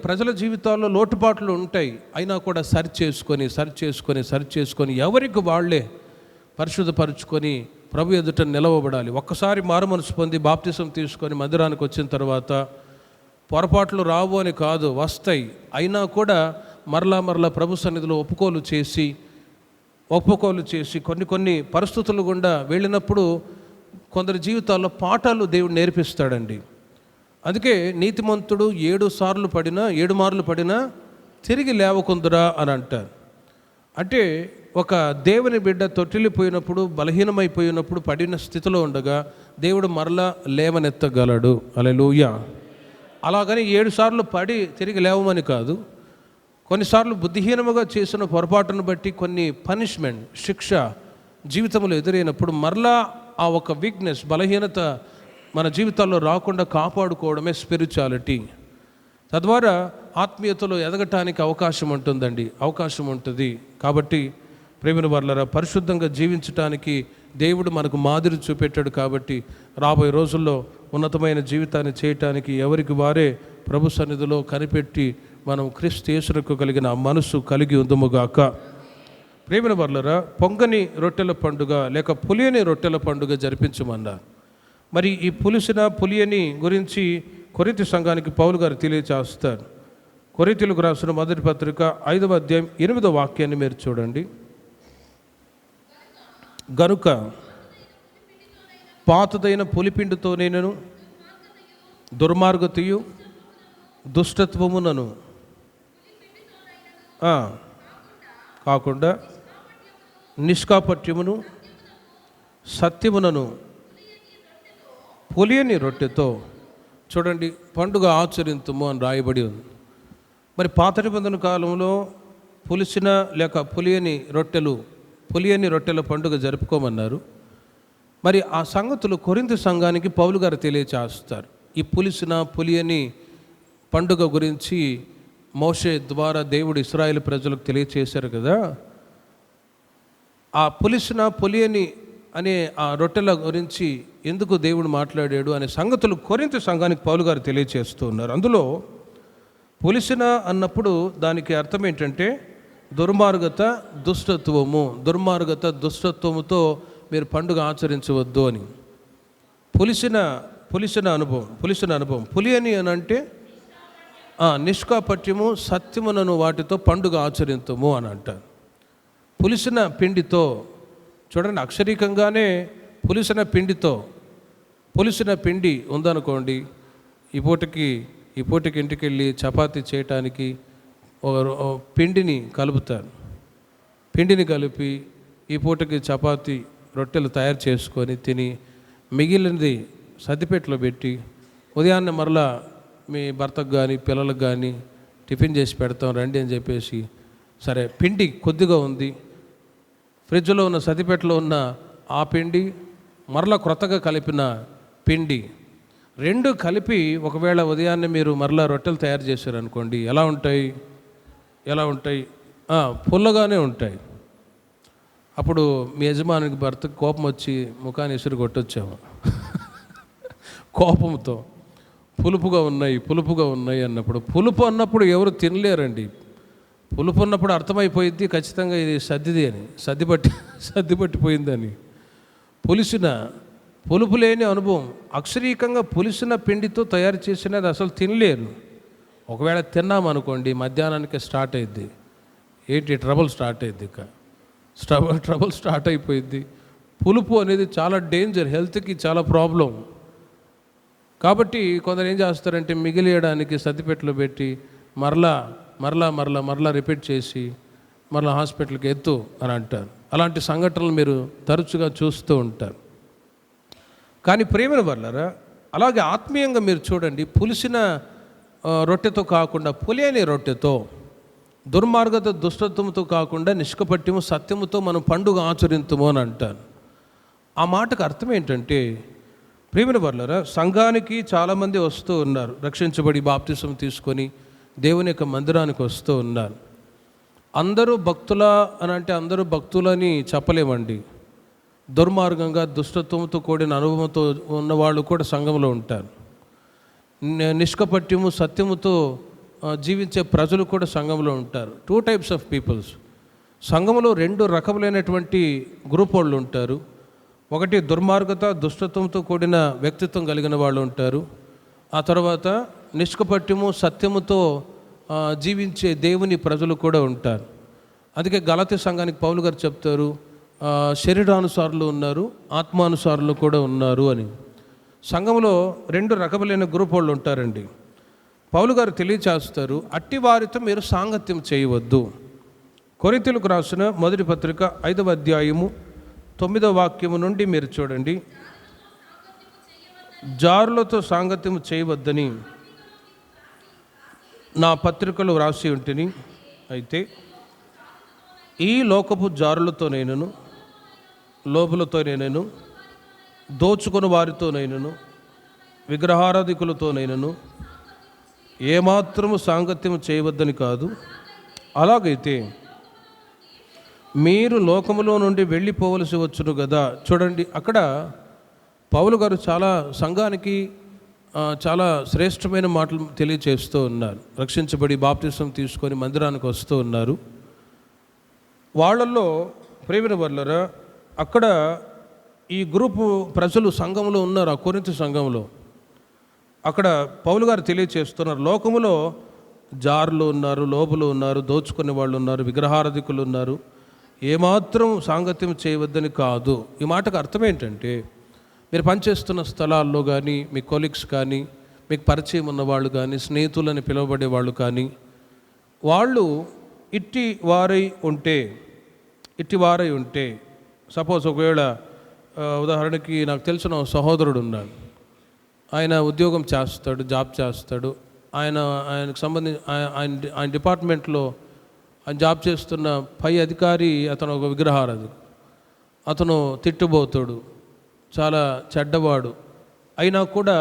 Speaker 1: ప్రజల జీవితాల్లో లోటుపాట్లు ఉంటాయి, అయినా కూడా సరి చేసుకొని ఎవరికి వాళ్ళే పరిశుద్ధపరుచుకొని ప్రభు ఎదుట నిలవబడాలి. ఒక్కసారి మారుమనసు పొంది బాప్తిసం తీసుకొని మందిరానికి వచ్చిన తర్వాత పొరపాట్లు రావు అని కాదు, వస్తాయి. అయినా కూడా మరలా ప్రభు సన్నిధిలో ఒప్పుకోలు చేసి కొన్ని పరిస్థితులు గుండా వెళ్ళినప్పుడు కొందరి జీవితాల్లో పాఠాలు దేవుడు నేర్పిస్తాడండి. అందుకే నీతిమంతుడు 7 మార్లు పడినా తిరిగి లేవకుందురా అని అంటారు. అంటే ఒక దేవుని బిడ్డ తొట్టిల్లిపోయినప్పుడు, బలహీనమైపోయినప్పుడు, పడిన స్థితిలో ఉండగా దేవుడు మరలా లేవనెత్తగలడు. హల్లెలూయా. అలాగని 7 సార్లు పడి తిరిగి లేవమని కాదు. కొన్నిసార్లు బుద్ధిహీనముగా చేసిన పొరపాటును బట్టి కొన్ని పనిష్మెంట్, శిక్ష జీవితంలో ఎదురైనప్పుడు మరలా ఆ ఒక వీక్నెస్, బలహీనత మన జీవితాల్లో రాకుండా కాపాడుకోవడమే స్పిరిచువాలిటీ. తద్వారా ఆత్మీయతలో ఎదగటానికి అవకాశం ఉంటుంది. కాబట్టి ప్రేమిన వర్లరా పరిశుద్ధంగా జీవించటానికి దేవుడు మనకు మాదిరి చూపెట్టాడు. కాబట్టి రాబోయే రోజుల్లో ఉన్నతమైన జీవితాన్ని చేయటానికి ఎవరికి వారే ప్రభు సన్నిధిలో కనిపెట్టి మనం క్రీస్తు యేసుకు కలిగిన మనసు కలిగి ఉందుముగాక. ప్రేమిన వర్లరా పొంగని రొట్టెల పండుగ లేక పులియని రొట్టెల పండుగ జరిపించమన్నారు. మరి ఈ పులియని గురించి కొరింథీ సంఘానికి పౌలు గారు తెలియచేస్తారు. కొరింథీయులకు రాసిన మొదటి పత్రిక 5వ అధ్యాయం 8వ వాక్యాన్ని మీరు చూడండి. గనుక పాతదైన పులిపిండితోనేను దుర్మార్గతయు దుష్టత్వమునను కాకుండా నిష్కాపట్యమును సత్యమునను పులియని రొట్టెతో చూడండి పండుగ ఆచరింతుము అని రాయబడి ఉంది. మరి పాత నిబంధన కాలంలో పులిసిన లేక పులియని రొట్టెల పండుగ జరుపుకోమన్నారు. మరి ఆ సంగతులు కొరింథీ సంఘానికి పౌలు గారు తెలియచేస్తారు. ఈ పులియని పండుగ గురించి మోషే ద్వారా దేవుడు ఇశ్రాయేలు ప్రజలకు తెలియచేశారు కదా. ఆ పులియని అనే ఆ రొట్టెల గురించి ఎందుకు దేవుడు మాట్లాడాడు అనే సంగతులు కొరింథీ సంఘానికి పౌలు గారు తెలియచేస్తూ ఉన్నారు. అందులో పులిసిన అన్నప్పుడు దానికి అర్థం ఏంటంటే దుర్మార్గత దుష్టత్వముతో మీరు పండుగ ఆచరించవద్దు అని. పులిసిన అనుభవం పులియని అని అంటే నిష్కాపట్యము సత్యమునను వాటితో పండుగ ఆచరింతుము అని అంటారు. పులిసిన పిండితో చూడండి, అక్షరీకంగానే పులిసిన పిండి ఉందనుకోండి, ఈ పూటకి ఇంటికి వెళ్ళి చపాతీ చేయటానికి పిండిని కలుపుతారు. పిండిని కలిపి ఈ పూటకి చపాతీ రొట్టెలు తయారు చేసుకొని తిని మిగిలినది సద్దిపెట్టలో పెట్టి ఉదయాన్నే మరలా మీ భర్తకు కానీ పిల్లలకు కానీ టిఫిన్ చేసి పెడతాం రండి అని చెప్పేసి, సరే పిండి కొద్దిగా ఉంది, ఫ్రిడ్జ్లో ఉన్న సతిపెట్టలో ఉన్న ఆ పిండి మరలా క్రొత్తగా కలిపిన పిండి రెండు కలిపి ఒకవేళ ఉదయాన్నే మీరు మరలా రొట్టెలు తయారు చేశారనుకోండి, ఎలా ఉంటాయి? పుల్లగానే ఉంటాయి. అప్పుడు మీ యజమానికి భర్తకు కోపం వచ్చి ముఖాన్ని ఇసురు కొట్టొచ్చాము. కోపంతో పులుపుగా ఉన్నాయి అన్నప్పుడు, పులుపు అన్నప్పుడు ఎవరు తినలేరండి. పులుపు ఉన్నప్పుడు అర్థమైపోయింది ఖచ్చితంగా ఇది సద్దిది అని, సర్దిపట్టిపోయిందని. పులుపు లేని అనుభవం, అక్షరీకంగా పులిసిన పిండితో తయారు చేసినది అసలు తినలేరు. ఒకవేళ తిన్నామనుకోండి మధ్యాహ్నానికి స్టార్ట్ అయ్యిద్ది, ట్రబుల్ స్టార్ట్ అయ్యిద్ది. ట్రబుల్ స్టార్ట్ అయిపోయింది. పులుపు అనేది చాలా డేంజర్, హెల్త్కి చాలా ప్రాబ్లం. కాబట్టి కొందరు ఏం చేస్తారంటే మిగిలియడానికి సర్దిపెట్టెలో పెట్టి మరలా రిపీట్ చేసి మరలా హాస్పిటల్కి ఎత్తు అని అంటారు. అలాంటి సంఘటనలు మీరు తరచుగా చూస్తూ ఉంటారు. కానీ ప్రేమను వల్లరా అలాగే ఆత్మీయంగా మీరు చూడండి, పులిసిన రొట్టెతో కాకుండా పులియని రొట్టెతో, దుర్మార్గత దుష్టత్వంతో కాకుండా నిష్కపట్యము సత్యముతో మనం పండుగ ఆచరింతుము అని అంటారు. ఆ మాటకు అర్థం ఏంటంటే, ప్రేమను వల్లరా సంఘానికి చాలామంది వస్తూ ఉన్నారు, రక్షించబడి బాప్తిసం తీసుకొని దేవుని యొక్క మందిరానికి వస్తూ ఉన్నారు. అందరూ భక్తులా అని అంటే అందరూ భక్తులని చెప్పలేమండి. దుర్మార్గంగా దుష్టత్వంతో కూడిన అనుభవంతో ఉన్నవాళ్ళు కూడా సంఘంలో ఉంటారు. నిష్కపట్యము సత్యముతో జీవించే ప్రజలు కూడా సంఘంలో ఉంటారు. 2 types ఆఫ్ పీపుల్స్. సంఘంలో 2 రకములైనటువంటి గ్రూప్ వాళ్ళు ఉంటారు. ఒకటి దుర్మార్గత దుష్టత్వంతో కూడిన వ్యక్తిత్వం కలిగిన వాళ్ళు ఉంటారు. ఆ తర్వాత నిష్కపట్యము సత్యముతో జీవించే దేవుని ప్రజలు కూడా ఉంటారు. అందుకే గలతీ సంఘానికి పౌలు గారు చెప్తారు, శరీరానుసారులు ఉన్నారు, ఆత్మానుసారులు కూడా ఉన్నారు అని. సంఘంలో 2 రకములైన గ్రూప్ వాళ్ళు ఉంటారండి. పౌలు గారు తెలియచేస్తారు, అట్టి వారితో మీరు సాంగత్యం చేయవద్దు. కొరింథీయులకు రాసిన మొదటి పత్రిక 5వ అధ్యాయము 9వ వాక్యము నుండి మీరు చూడండి. జారులతో సాంగత్యం చేయవద్దని నా పత్రికలో వ్రాసి ఉంటిని. అయితే ఈ లోకపు జారులతో నేనను, లోపులతో నేనను, దోచుకుని వారితో నేనను, విగ్రహారాధికులతో నేనను ఏమాత్రము సాంగత్యం చేయవద్దని కాదు. అలాగైతే మీరు లోకములో నుండి వెళ్ళిపోవలసి వచ్చును కదా. చూడండి, అక్కడ పౌలు గారు చాలా సంఘానికి చాలా శ్రేష్టమైన మాటలు తెలియచేస్తూ ఉన్నారు. రక్షించబడి బాప్తిసం తీసుకొని మందిరానికి వస్తూ ఉన్నారు. వాళ్ళల్లో ప్రేమిన వర్లరా అక్కడ ఈ గ్రూపు ప్రజలు సంఘంలో ఉన్నారు. ఆ కొరింథీ సంఘంలో అక్కడ పౌలు గారు తెలియచేస్తున్నారు, లోకములో జారులు ఉన్నారు, లోబులు ఉన్నారు, దోచుకునే వాళ్ళు ఉన్నారు, విగ్రహారాధికులు ఉన్నారు, ఏమాత్రం సాంగత్యం చేయవద్దని కాదు. ఈ మాటకు అర్థం ఏంటంటే, మీరు పనిచేస్తున్న స్థలాల్లో కానీ, మీ కొలీగ్స్ కానీ, మీకు పరిచయం ఉన్నవాళ్ళు కానీ, స్నేహితులని పిలువబడే వాళ్ళు కానీ, వాళ్ళు ఇట్టి వారై ఉంటే సపోజ్ ఒకవేళ ఉదాహరణకి నాకు తెలిసిన సహోదరుడు ఉన్నాడు, ఆయన ఉద్యోగం చేస్తాడు, జాబ్ చేస్తాడు, ఆయనకు సంబంధించి ఆయన డిపార్ట్మెంట్లో ఆయన జాబ్ చేస్తున్న పై అధికారి అతను ఒక విగ్రహారాధకుడు, అతను తిట్టుబోతాడు, చాలా చెడ్డవాడు. అయినా కూడా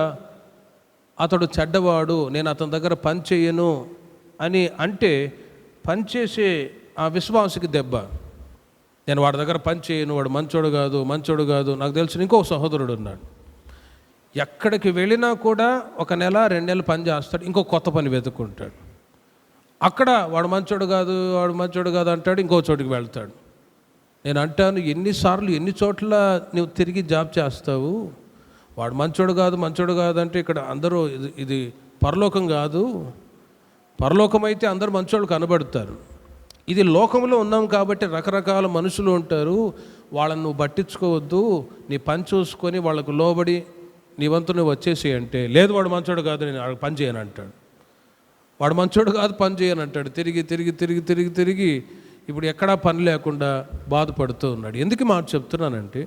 Speaker 1: అతడు చెడ్డవాడు, నేను అతని దగ్గర పని చేయను అని అంటే పనిచేసే ఆ విశ్వాసకి దెబ్బ. నేను వాడి దగ్గర పని చేయను, వాడు మంచోడు కాదు. నాకు తెలిసిన ఇంకో సహోదరుడు ఉన్నాడు, ఎక్కడికి వెళ్ళినా కూడా 1 నెల 2 నెలలు పని చేస్తాడు, ఇంకో కొత్త పని వెతుక్కుంటాడు. అక్కడ వాడు మంచోడు కాదు అంటాడు, ఇంకో చోటుకి వెళ్తాడు. నేను అంటాను, ఎన్ని చోట్ల నువ్వు తిరిగి జాబ్ చేస్తావు? వాడు మంచోడు కాదు అంటే ఇక్కడ అందరూ ఇది పరలోకం కాదు. పరలోకం అయితే అందరూ మంచోళ్ళు కనబడతారు. ఇది లోకంలో ఉన్నాం కాబట్టి రకరకాల మనుషులు ఉంటారు, వాళ్ళని నువ్వు పట్టించుకోవద్దు, నీ పని చూసుకొని వాళ్ళకు లోబడి నీ వంతు నువ్వు వచ్చేసి అంటే, లేదు వాడు మంచోడు కాదు, నేను పని చేయను అంటాడు. వాడు మంచోడు కాదు, పని చేయను అంటాడు. తిరిగి ఇప్పుడు ఎక్కడా పని లేకుండా బాధపడుతూ ఉన్నాడు. ఎందుకు మాట చెప్తున్నానంటే,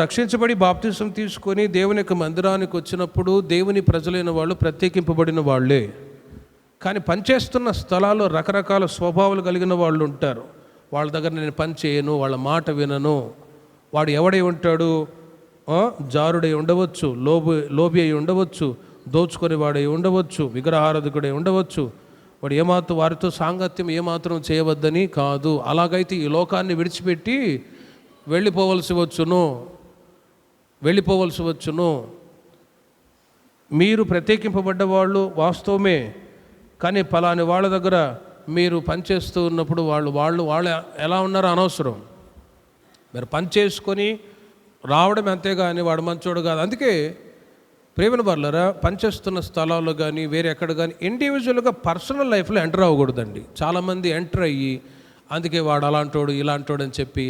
Speaker 1: రక్షించబడి బాప్తిసం తీసుకొని దేవుని యొక్క మందిరానికి వచ్చినప్పుడు దేవుని ప్రజలైన వాళ్ళు ప్రత్యేకింపబడిన వాళ్ళే. కానీ పనిచేస్తున్న స్థలాల్లో రకరకాల స్వభావాలు కలిగిన వాళ్ళు ఉంటారు. వాళ్ళ దగ్గర నేను పని చేయను, వాళ్ళ మాట వినను. వాడు ఎవడై ఉంటాడు? జారుడై ఉండవచ్చు, లోబి అయి ఉండవచ్చు, దోచుకొని వాడై ఉండవచ్చు, విగ్రహారాధకుడై ఉండవచ్చు. వాడు ఏమాత్రం వారితో సాంగత్యం ఏమాత్రం చేయవద్దని కాదు. అలాగైతే ఈ లోకాన్ని విడిచిపెట్టి వెళ్ళిపోవలసి వచ్చును. మీరు ప్రత్యేకింపబడ్డ వాళ్ళు వాస్తవమే, కానీ పలాని వాళ్ళ దగ్గర మీరు పనిచేస్తూ ఉన్నప్పుడు వాళ్ళు ఎలా ఉన్నారో అనవసరం. మీరు పని చేసుకొని రావడం అంతేగాని వాడు మంచోడు కాదు. అందుకే ప్రేమను బర్లరా, పనిచేస్తున్న స్థలాల్లో కానీ వేరే ఎక్కడ కానీ ఇండివిజువల్గా పర్సనల్ లైఫ్లో ఎంటర్ అవ్వకూడదండి. చాలామంది ఎంటర్ అయ్యి అందుకే వాడు అలాంటోడు ఇలాంటోడు అని చెప్పి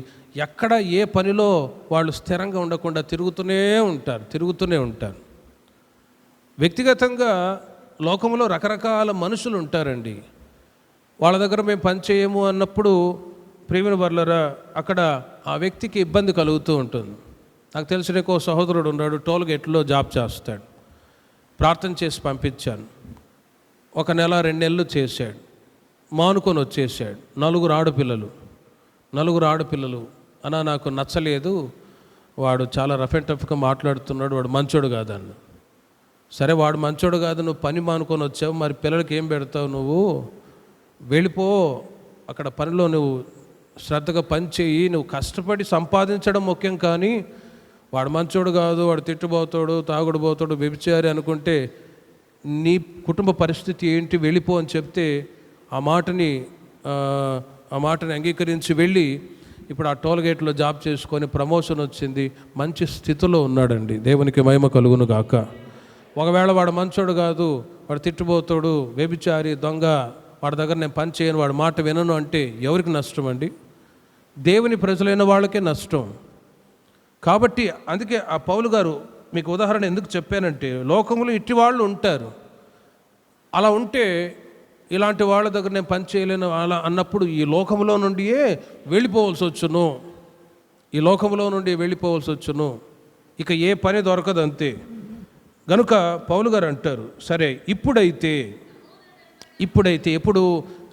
Speaker 1: ఎక్కడ ఏ పనిలో వాళ్ళు స్థిరంగా ఉండకుండా తిరుగుతూనే ఉంటారు. వ్యక్తిగతంగా లోకంలో రకరకాల మనుషులు ఉంటారండి. వాళ్ళ దగ్గర మేము పని చేయము అన్నప్పుడు ప్రేమను బర్లరా, అక్కడ ఆ వ్యక్తికి ఇబ్బంది కలుగుతూ ఉంటుంది. నాకు తెలిసిన ఒక సహోదరుడు ఉన్నాడు, టోల్ గేట్లో జాబ్ చేస్తాడు. ప్రార్థన చేసి పంపించాను. 1 నెల 2 నెలలు చేశాడు, మానుకొని వచ్చేసాడు. 4 ఆడపిల్లలు అన్నా నాకు నచ్చలేదు, వాడు చాలా రఫ్ అండ్ టఫ్గా మాట్లాడుతున్నాడు, వాడు మంచోడు కాదన్న. సరే వాడు మంచోడు కాదు, నువ్వు పని మానుకొని వచ్చావు, మరి పిల్లలకి ఏం పెడతావు, నువ్వు వెళ్ళిపో, అక్కడ పనిలో నువ్వు శ్రద్ధగా పని చేయి, నువ్వు కష్టపడి సంపాదించడం ముఖ్యం, కానీ వాడు మంచోడు కాదు, వాడు తిట్టుబోతాడు, తాగుడుబోతాడు, వ్యభిచారి అనుకుంటే నీ కుటుంబ పరిస్థితి ఏంటి, వెళ్ళిపో అని చెప్తే ఆ మాటని అంగీకరించి వెళ్ళి ఇప్పుడు ఆ టోల్ గేట్లో జాబ్ చేసుకొని ప్రమోషన్ వచ్చింది, మంచి స్థితిలో ఉన్నాడండి. దేవునికి మహిమ కలుగును గాక. ఒకవేళ వాడు మంచోడు కాదు, వాడు తిట్టుబోతాడు, వ్యభిచారి, దొంగ, వాడి దగ్గర నేను పని చేయను, వాడి మాట వినను అంటే ఎవరికి నష్టం అండి? దేవుని ప్రజలైన వాళ్ళకే నష్టం. కాబట్టి అందుకే ఆ పౌలు గారు మీకు ఉదాహరణ ఎందుకు చెప్పానంటే, లోకంలో ఇట్టి వాళ్ళు ఉంటారు. అలా ఉంటే ఇలాంటి వాళ్ళ దగ్గర నేను పని చేయలేను అలా అన్నప్పుడు ఈ లోకంలో నుండియే వెళ్ళిపోవాల్సి వచ్చును. ఇక ఏ పని దొరకదు, అంతే. గనుక పౌలు గారు అంటారు, సరే ఇప్పుడైతే ఎప్పుడు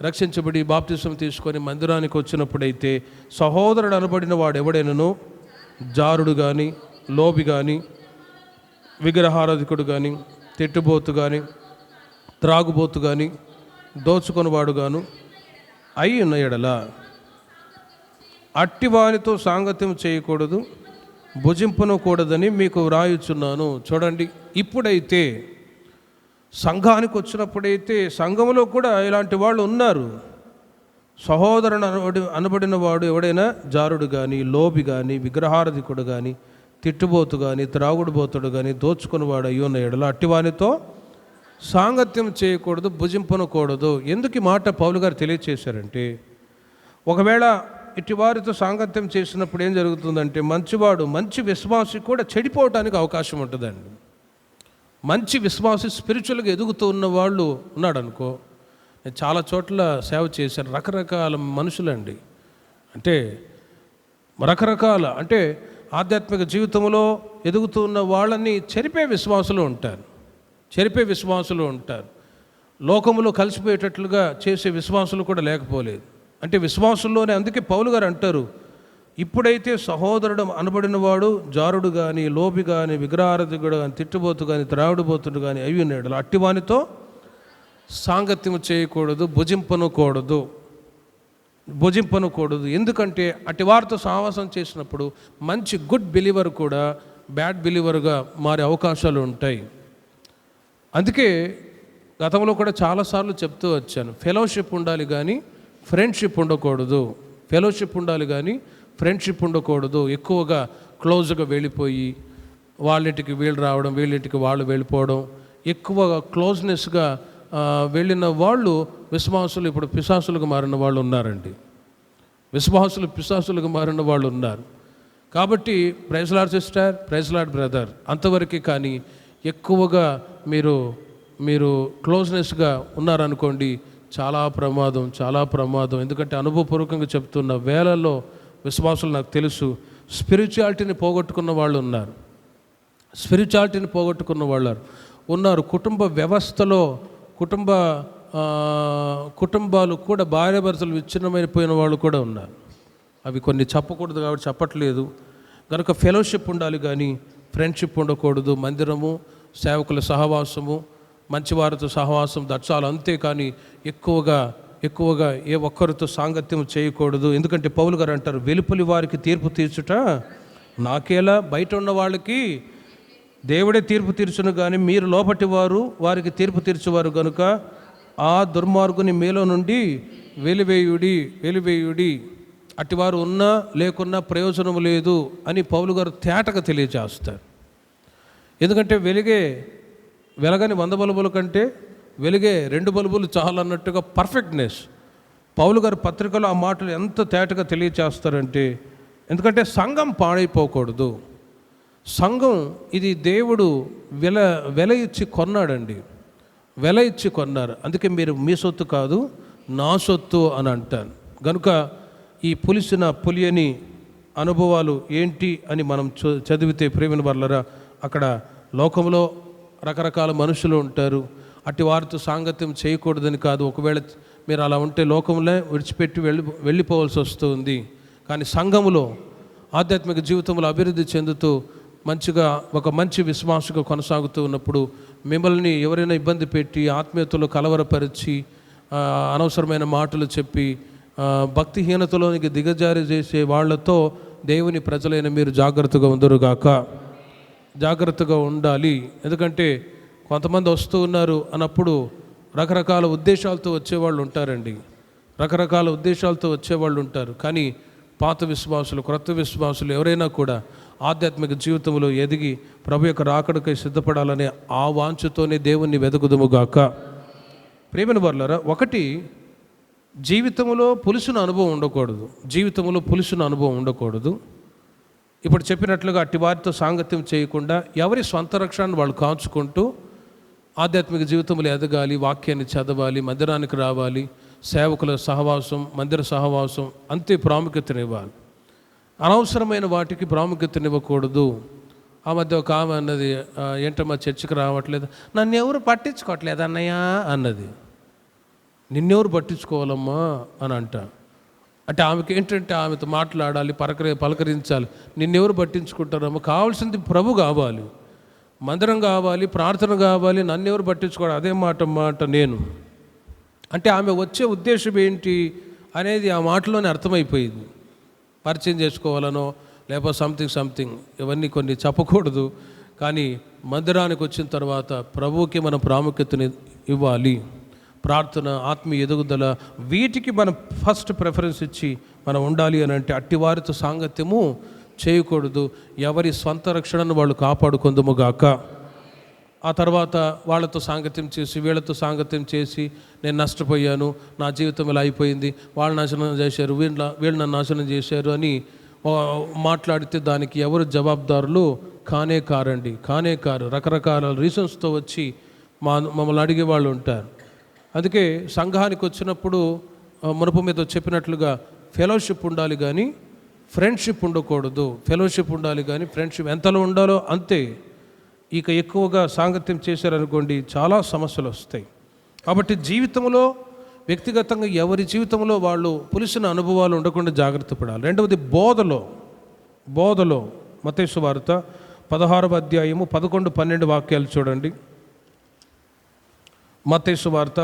Speaker 1: రక్షించబడి బాప్తిసం తీసుకొని మందిరానికి వచ్చినప్పుడైతే సహోదరుడు అనబడిన వాడు ఎవడైనను జారుడు కానీ, లోబి కానీ, విగ్రహారాధికుడు కానీ, తిట్టుబోతు కానీ, త్రాగుబోతు కానీ, దోచుకొనివాడు గాను అయి ఉన్న ఎడల అట్టివానితో సాంగత్యం చేయకూడదు, భుజింపనకూడదని మీకు వ్రాయుచున్నాను. చూడండి, ఇప్పుడైతే సంఘానికి వచ్చినప్పుడైతే సంఘంలో కూడా ఇలాంటి వాళ్ళు ఉన్నారు. సహోదరుడు అనబడిన వాడు ఎవడైనా జారుడు కానీ, లోబి కానీ, విగ్రహారాధికుడు కానీ, తిట్టుబోతు కానీ, త్రాగుడుబోతుడు కానీ, దోచుకునివాడు అయ్యి ఉన్న ఎడల అట్టివానితో సాంగత్యం చేయకూడదు, భుజింపనకూడదు. ఎందుకు ఈ మాట పౌలు గారు తెలియచేశారంటే, ఒకవేళ ఇటువారితో సాంగత్యం చేసినప్పుడు ఏం జరుగుతుందంటే, మంచి విశ్వాసి కూడా చెడిపోవటానికి అవకాశం ఉంటుందండి. మంచి విశ్వాసి స్పిరిచువల్గా ఎదుగుతూ ఉన్న వాళ్ళు ఉన్నాడు అనుకో. నేను చాలా చోట్ల సేవ చేశాను. రకరకాల మనుషులండి, అంటే ఆధ్యాత్మిక జీవితంలో ఎదుగుతూ ఉన్న వాళ్ళని చెరిపే విశ్వాసులు ఉంటారు. లోకములో కలిసిపోయేటట్లుగా చేసే విశ్వాసులు కూడా లేకపోలేదు. అంటే విశ్వాసుల్లోనే, అందుకే పౌలు గారు అంటారు, ఇప్పుడైతే సహోదరుడు అనబడిన వాడు జారుడు కానీ, లోబి కానీ, విగ్రహారాధికుడు కానీ, తిట్టుబోతు కానీ, త్రాగుడుబోతుడు కానీ అవి ఉన్నాడు, అట్టివానితో సాంగత్యం చేయకూడదు, భుజింపనకూడదు. ఎందుకంటే అటివారితో సహవాసం చేసినప్పుడు మంచి గుడ్ బిలీవర్ కూడా బ్యాడ్ బిలీవర్గా మారే అవకాశాలు ఉంటాయి. అందుకే గతంలో కూడా చాలాసార్లు చెప్తూ వచ్చాను, ఫెలోషిప్ ఉండాలి కానీ ఫ్రెండ్షిప్ ఉండకూడదు. ఎక్కువగా క్లోజ్గా వెళ్ళిపోయి వాళ్ళింటికి వీళ్ళు రావడం, వీళ్ళింటికి వాళ్ళు వెళ్ళిపోవడం, ఎక్కువగా క్లోజ్నెస్గా వెళ్ళిన వాళ్ళు విశ్వాసులు ఇప్పుడు పిశాసులుగా మారిన వాళ్ళు ఉన్నారండి. కాబట్టి praise Lord sister, praise Lord brother అంతవరకు. కానీ ఎక్కువగా మీరు క్లోజ్నెస్గా ఉన్నారనుకోండి, చాలా ప్రమాదం. ఎందుకంటే అనుభవపూర్వకంగా చెప్తున్న వేళల్లో విశ్వాసులు నాకు తెలుసు స్పిరిచువాలిటీని పోగొట్టుకున్న వాళ్ళు ఉన్నారు. కుటుంబ వ్యవస్థలో కుటుంబాలు కూడా భార్యాభర్తలు విచ్ఛిన్నమైపోయిన వాళ్ళు కూడా ఉన్నారు. అవి కొన్ని చెప్పకూడదు కాబట్టి చెప్పట్లేదు. కనుక ఫెలోషిప్ ఉండాలి కానీ ఫ్రెండ్షిప్ ఉండకూడదు. మందిరము, సేవకుల సహవాసము, మంచివారితో సహవాసం దట్చాలు, అంతే. కానీ ఎక్కువగా ఏ ఒక్కరితో సాంగత్యం చేయకూడదు. ఎందుకంటే పౌలు గారు అంటారు, వెలుపలి వారికి తీర్పు తీర్చుట నాకేలా, బయట ఉన్న వాళ్ళకి దేవుడే తీర్పు తీర్చును కానీ మీరు లోపటి వారు వారికి తీర్పు తీర్చువారు కనుక ఆ దుర్మార్గుని మీలో నుండి వెలివేయుడి అటివారు ఉన్నా లేకున్నా ప్రయోజనం లేదు అని పౌలు గారు తేటగా తెలియజేస్తారు. ఎందుకంటే వెలగని 100 బల్బుల కంటే వెలిగే 2 బల్బులు చాలన్నట్టుగా పర్ఫెక్ట్నెస్ పౌలు గారి పత్రికలో ఆ మాటలు ఎంత తేటగా తెలియచేస్తారంటే, ఎందుకంటే సంఘం పాడైపోకూడదు. సంఘం ఇది దేవుడు వెల ఇచ్చి కొన్నాడండి, వెల ఇచ్చి కొన్నారు. అందుకే మీరు మీ సొత్తు కాదు నా సొత్తు అని అంటాను. కనుక ఈ పులియని అనుభవాలు ఏంటి అని మనం చదివితే ప్రేమిన వాళ్ళరా, అక్కడ లోకంలో రకరకాల మనుషులు ఉంటారు. అట్టి వారితో సాంగత్యం చేయకూడదని కాదు, ఒకవేళ మీరు అలా ఉంటే లోకంలో విడిచిపెట్టి వెళ్ళిపోవాల్సి వస్తుంది. కానీ సంఘములో ఆధ్యాత్మిక జీవితంలో అభివృద్ధి చెందుతూ మంచిగా ఒక మంచి విశ్వాసగా కొనసాగుతూ ఉన్నప్పుడు మిమ్మల్ని ఎవరైనా ఇబ్బంది పెట్టి ఆత్మీయతలో కలవరపరిచి అనవసరమైన మాటలు చెప్పి భక్తిహీనతలోనికి దిగజారి చేసే వాళ్లతో దేవుని ప్రజలైన మీరు జాగ్రత్తగా ఉండాలి. ఎందుకంటే కొంతమంది వస్తూ ఉన్నారు అన్నప్పుడు రకరకాల ఉద్దేశాలతో వచ్చేవాళ్ళు ఉంటారండి, రకరకాల ఉద్దేశాలతో వచ్చేవాళ్ళు ఉంటారు. కానీ పాత విశ్వాసులు, క్రొత్త విశ్వాసులు ఎవరైనా కూడా ఆధ్యాత్మిక జీవితంలో ఎదిగి ప్రభు యొక్క రాకడకై సిద్ధపడాలనే ఆ వాంఛతోనే దేవుణ్ణి వెతుకుదుముగాక. ప్రేమను వర్లరా, ఒకటి జీవితంలో పులుసున అనుభవం ఉండకూడదు. ఇప్పుడు చెప్పినట్లుగా అట్టి వారితో సాంగత్యం చేయకుండా ఎవరి స్వంత రక్షణను వాళ్ళు కాచుకుంటూ ఆధ్యాత్మిక జీవితంలో ఎదగాలి, వాక్యాన్ని చదవాలి, మందిరానికి రావాలి, సేవకుల సహవాసం, మందిర సహవాసం అంతే ప్రాముఖ్యతనివ్వాలి. అనవసరమైన వాటికి ప్రాముఖ్యతనివ్వకూడదు. ఆ మధ్య ఒక ఆమె అన్నది, ఏంటమ్మా చర్చికి రావట్లేదు, నన్ను ఎవరు పట్టించుకోవట్లేదు అన్నయ్య అన్నది. నిన్నెవరు పట్టించుకోవాలమ్మా అని అంటే ఆమెకి ఏంటంటే ఆమెతో మాట్లాడాలి, పలకరించాలి. నిన్నెవరు పట్టించుకుంటారమ్మా? కావాల్సింది ప్రభు కావాలి, మందిరం కావాలి, ప్రార్థన కావాలి, నన్నెవరు పట్టించుకోవాలి. అదే మాట నేను అంటే ఆమె వచ్చే ఉద్దేశం ఏంటి అనేది ఆ మాటలోనే అర్థమైపోయింది. పరిచయం చేసుకోవాలనో లేకపోతే సంథింగ్ ఇవన్నీ కొన్ని చెప్పకూడదు. కానీ మందిరానికి వచ్చిన తర్వాత ప్రభువుకి మనం ప్రాముఖ్యతని ఇవ్వాలి. ప్రార్థన, ఆత్మీయ ఎదుగుదల, వీటికి మనం ఫస్ట్ ప్రిఫరెన్స్ ఇచ్చి మనం ఉండాలి అని అంటే అట్టి వారితో సాంగత్యము చేయకూడదు. ఎవరి స్వంత రక్షణను వాళ్ళు కాపాడుకుందుముగాక. ఆ తర్వాత వాళ్ళతో సాంగత్యం చేసి వీళ్ళతో సాంగత్యం చేసి నేను నష్టపోయాను, నా జీవితం ఇలా అయిపోయింది, వాళ్ళు నాశనం చేశారు, వీళ్ళు నన్ను నాశనం చేశారు అని మాట్లాడితే దానికి ఎవరు జవాబుదారులు కానే కారు. రకరకాల రీజన్స్తో వచ్చి మమ్మల్ని అడిగే వాళ్ళు ఉంటారు. అందుకే సంఘానికి వచ్చినప్పుడు మునుపు మీద చెప్పినట్లుగా ఫెలోషిప్ ఉండాలి కానీ ఫ్రెండ్షిప్ ఉండకూడదు. ఫెలోషిప్ ఉండాలి కానీ ఫ్రెండ్షిప్ ఎంతలో ఉండాలో అంతే. ఇక ఎక్కువగా సాంగత్యం చేశారనుకోండి చాలా సమస్యలు వస్తాయి. కాబట్టి జీవితంలో వ్యక్తిగతంగా ఎవరి జీవితంలో వాళ్ళు పులిసిన అనుభవాలు ఉండకుండా జాగ్రత్త పడాలి. రెండవది బోధలో మత్తయి సువార్త 16వ అధ్యాయము 11-12 వాక్యాలు చూడండి. మత్తయి సువార్త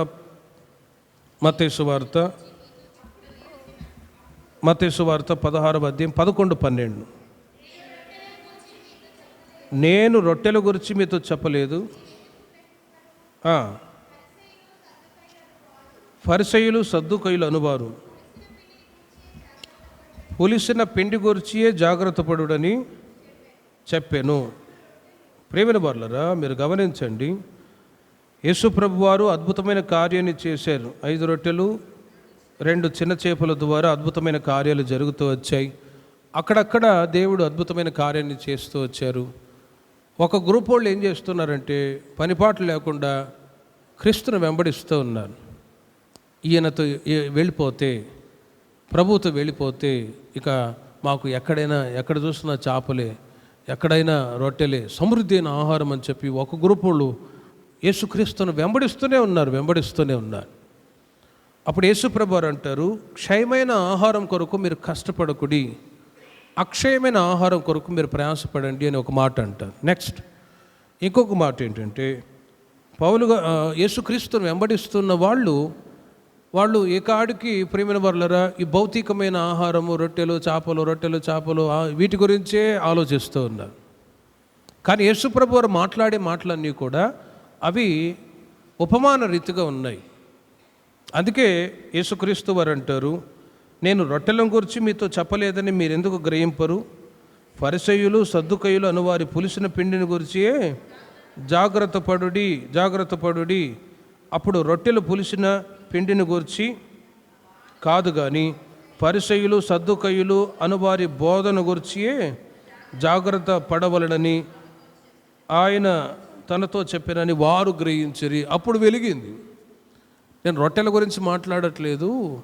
Speaker 1: 16వ అధ్యాయం 11-12. నేను రొట్టెల గురించి మీతో చెప్పలేదు, ఫరిసయ్యులు సద్దుకయ్యులు అనువారు పులిసిన పిండి గురించియే జాగ్రత్త పడుడని చెప్పాను. ప్రేమిన వారలారా, మీరు గమనించండి, యేసు ప్రభువారు అద్భుతమైన కార్యాన్ని చేశారు. 5 రొట్టెలు 2 చిన్న చేపల ద్వారా అద్భుతమైన కార్యాలు జరుగుతూ వచ్చాయి. అక్కడక్కడ దేవుడు అద్భుతమైన కార్యాన్ని చేస్తూ వచ్చారు. ఒక గ్రూప్ వాళ్ళు ఏం చేస్తున్నారంటే పనిపాట్లు లేకుండా క్రీస్తును వెంబడిస్తూ ఉన్నారు. ఈయనతో వెళ్ళిపోతే, ప్రభువుతో వెళ్ళిపోతే ఇక మాకు ఎక్కడ చూసినా చేపలే, ఎక్కడైనా రొట్టెలే, సమృద్ధి అయిన ఆహారం అని చెప్పి ఒక గ్రూప్ వాళ్ళు యేసుక్రీస్తును వెంబడిస్తూనే ఉన్నారు. అప్పుడు యేసుప్రభు వారు అంటారు, క్షయమైన ఆహారం కొరకు మీరు కష్టపడకుడి, అక్షయమైన ఆహారం కొరకు మీరు ప్రయాసపడండి అని ఒక మాట అంటారు. నెక్స్ట్ ఇంకొక మాట ఏంటంటే, యేసుక్రీస్తును వెంబడిస్తున్న వాళ్ళు ఏకాడికి ప్రేమైన వర్లరా ఈ భౌతికమైన ఆహారము రొట్టెలు చేపలు వీటి గురించే ఆలోచిస్తూ ఉన్నారు. కానీ యేసుప్రభు వారు మాట్లాడే మాటలన్నీ కూడా అవి ఉపమాన రీతిగా ఉన్నాయి. అందుకే యేసుక్రీస్తు వారు అంటారు, నేను రొట్టెలను గురించి మీతో చెప్పలేదని మీరెందుకు గ్రహింపరు? ఫరిసయ్యులు సద్దుకయ్యులు అనువారి పులిసిన పిండిని గురించియే జాగ్రత్త పడుడి. అప్పుడు రొట్టెలు పులిసిన పిండిని గురించి కాదు, కానీ ఫరిసయ్యులు సద్దుకయ్యులు అనువారి బోధన గురించియే జాగ్రత్త పడవలనని ఆయన తనతో చెప్పినని వారు గ్రహించిరి. అప్పుడు వెలిగింది. నేను రొట్టెల గురించి మాట్లాడట్లేదు,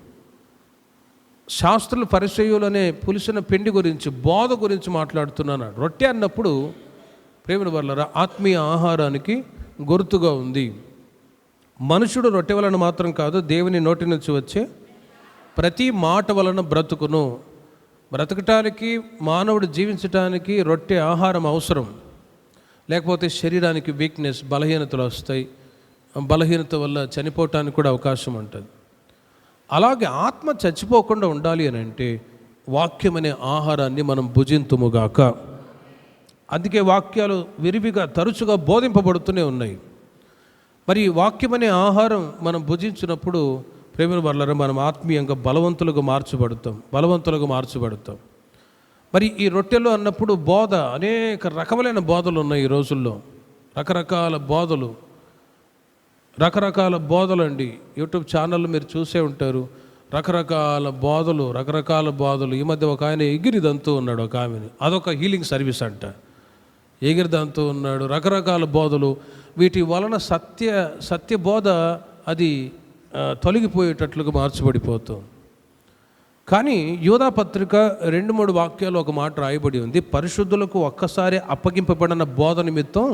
Speaker 1: శాస్త్రులు ఫరిసయ్యులు అనే పులిసిన పిండి గురించి, బోధ గురించి మాట్లాడుతున్నాను. రొట్టె అన్నప్పుడు ప్రేమిన వాళ్ళరా ఆత్మీయ ఆహారానికి గుర్తుగా ఉంది. మనుషుడు రొట్టె వలన మాత్రం కాదు, దేవుని నోటి నుంచి వచ్చే ప్రతి మాట వలన బ్రతుకును. బ్రతకటానికి, మానవుడు జీవించటానికి రొట్టె ఆహారం అవసరం. లేకపోతే శరీరానికి వీక్నెస్, బలహీనతలు వస్తాయి. బలహీనత వల్ల చనిపోవటానికి కూడా అవకాశం ఉంటుంది. అలాగే ఆత్మ చచ్చిపోకుండా ఉండాలి అని అంటే వాక్యం అనే ఆహారాన్ని మనం భుజింతుముగాక. అందుకే వాక్యాలు విరివిగా తరచుగా బోధింపబడుతూనే ఉన్నాయి. మరి వాక్యం అనే ఆహారం మనం భుజించినప్పుడు ప్రేమ వల్ల మనం ఆత్మీయంగా బలవంతులుగా మార్చబడతాం. మరి ఈ రొట్టెలు అన్నప్పుడు బోధ, అనేక రకములైన బోధలు ఉన్నాయి ఈ రోజుల్లో. రకరకాల బోధలు అండి. యూట్యూబ్ ఛానల్ మీరు చూసే ఉంటారు. రకరకాల బోధలు. ఈ మధ్య ఒక ఆయన ఎగిరిదంతూ ఉన్నాడు, ఒక ఆమెని. అదొక హీలింగ్ సర్వీస్ అంట. ఎగిరిదంతూ ఉన్నాడు. రకరకాల బోధలు. వీటి వలన సత్య బోధ అది తొలగిపోయేటట్లుగా మార్చబడిపోతాం. కానీ యూదా పత్రిక 2-3 వాక్యాలు ఒక మాట రాయబడి ఉంది. పరిశుద్ధులకు ఒక్కసారి అప్పగింపబడిన బోధ నిమిత్తం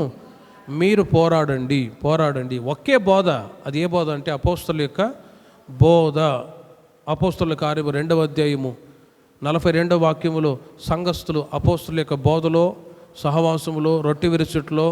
Speaker 1: మీరు పోరాడండి. ఒకే బోధ. అది ఏ బోధ అంటే అపోస్తలుల యొక్క బోధ. అపోస్తలుల కార్యము 2వ అధ్యాయము 42వ వాక్యములో సంఘస్థులు అపోస్తలుల యొక్క బోధలో, సహవాసములో, రొట్టె విరుచుట్లో,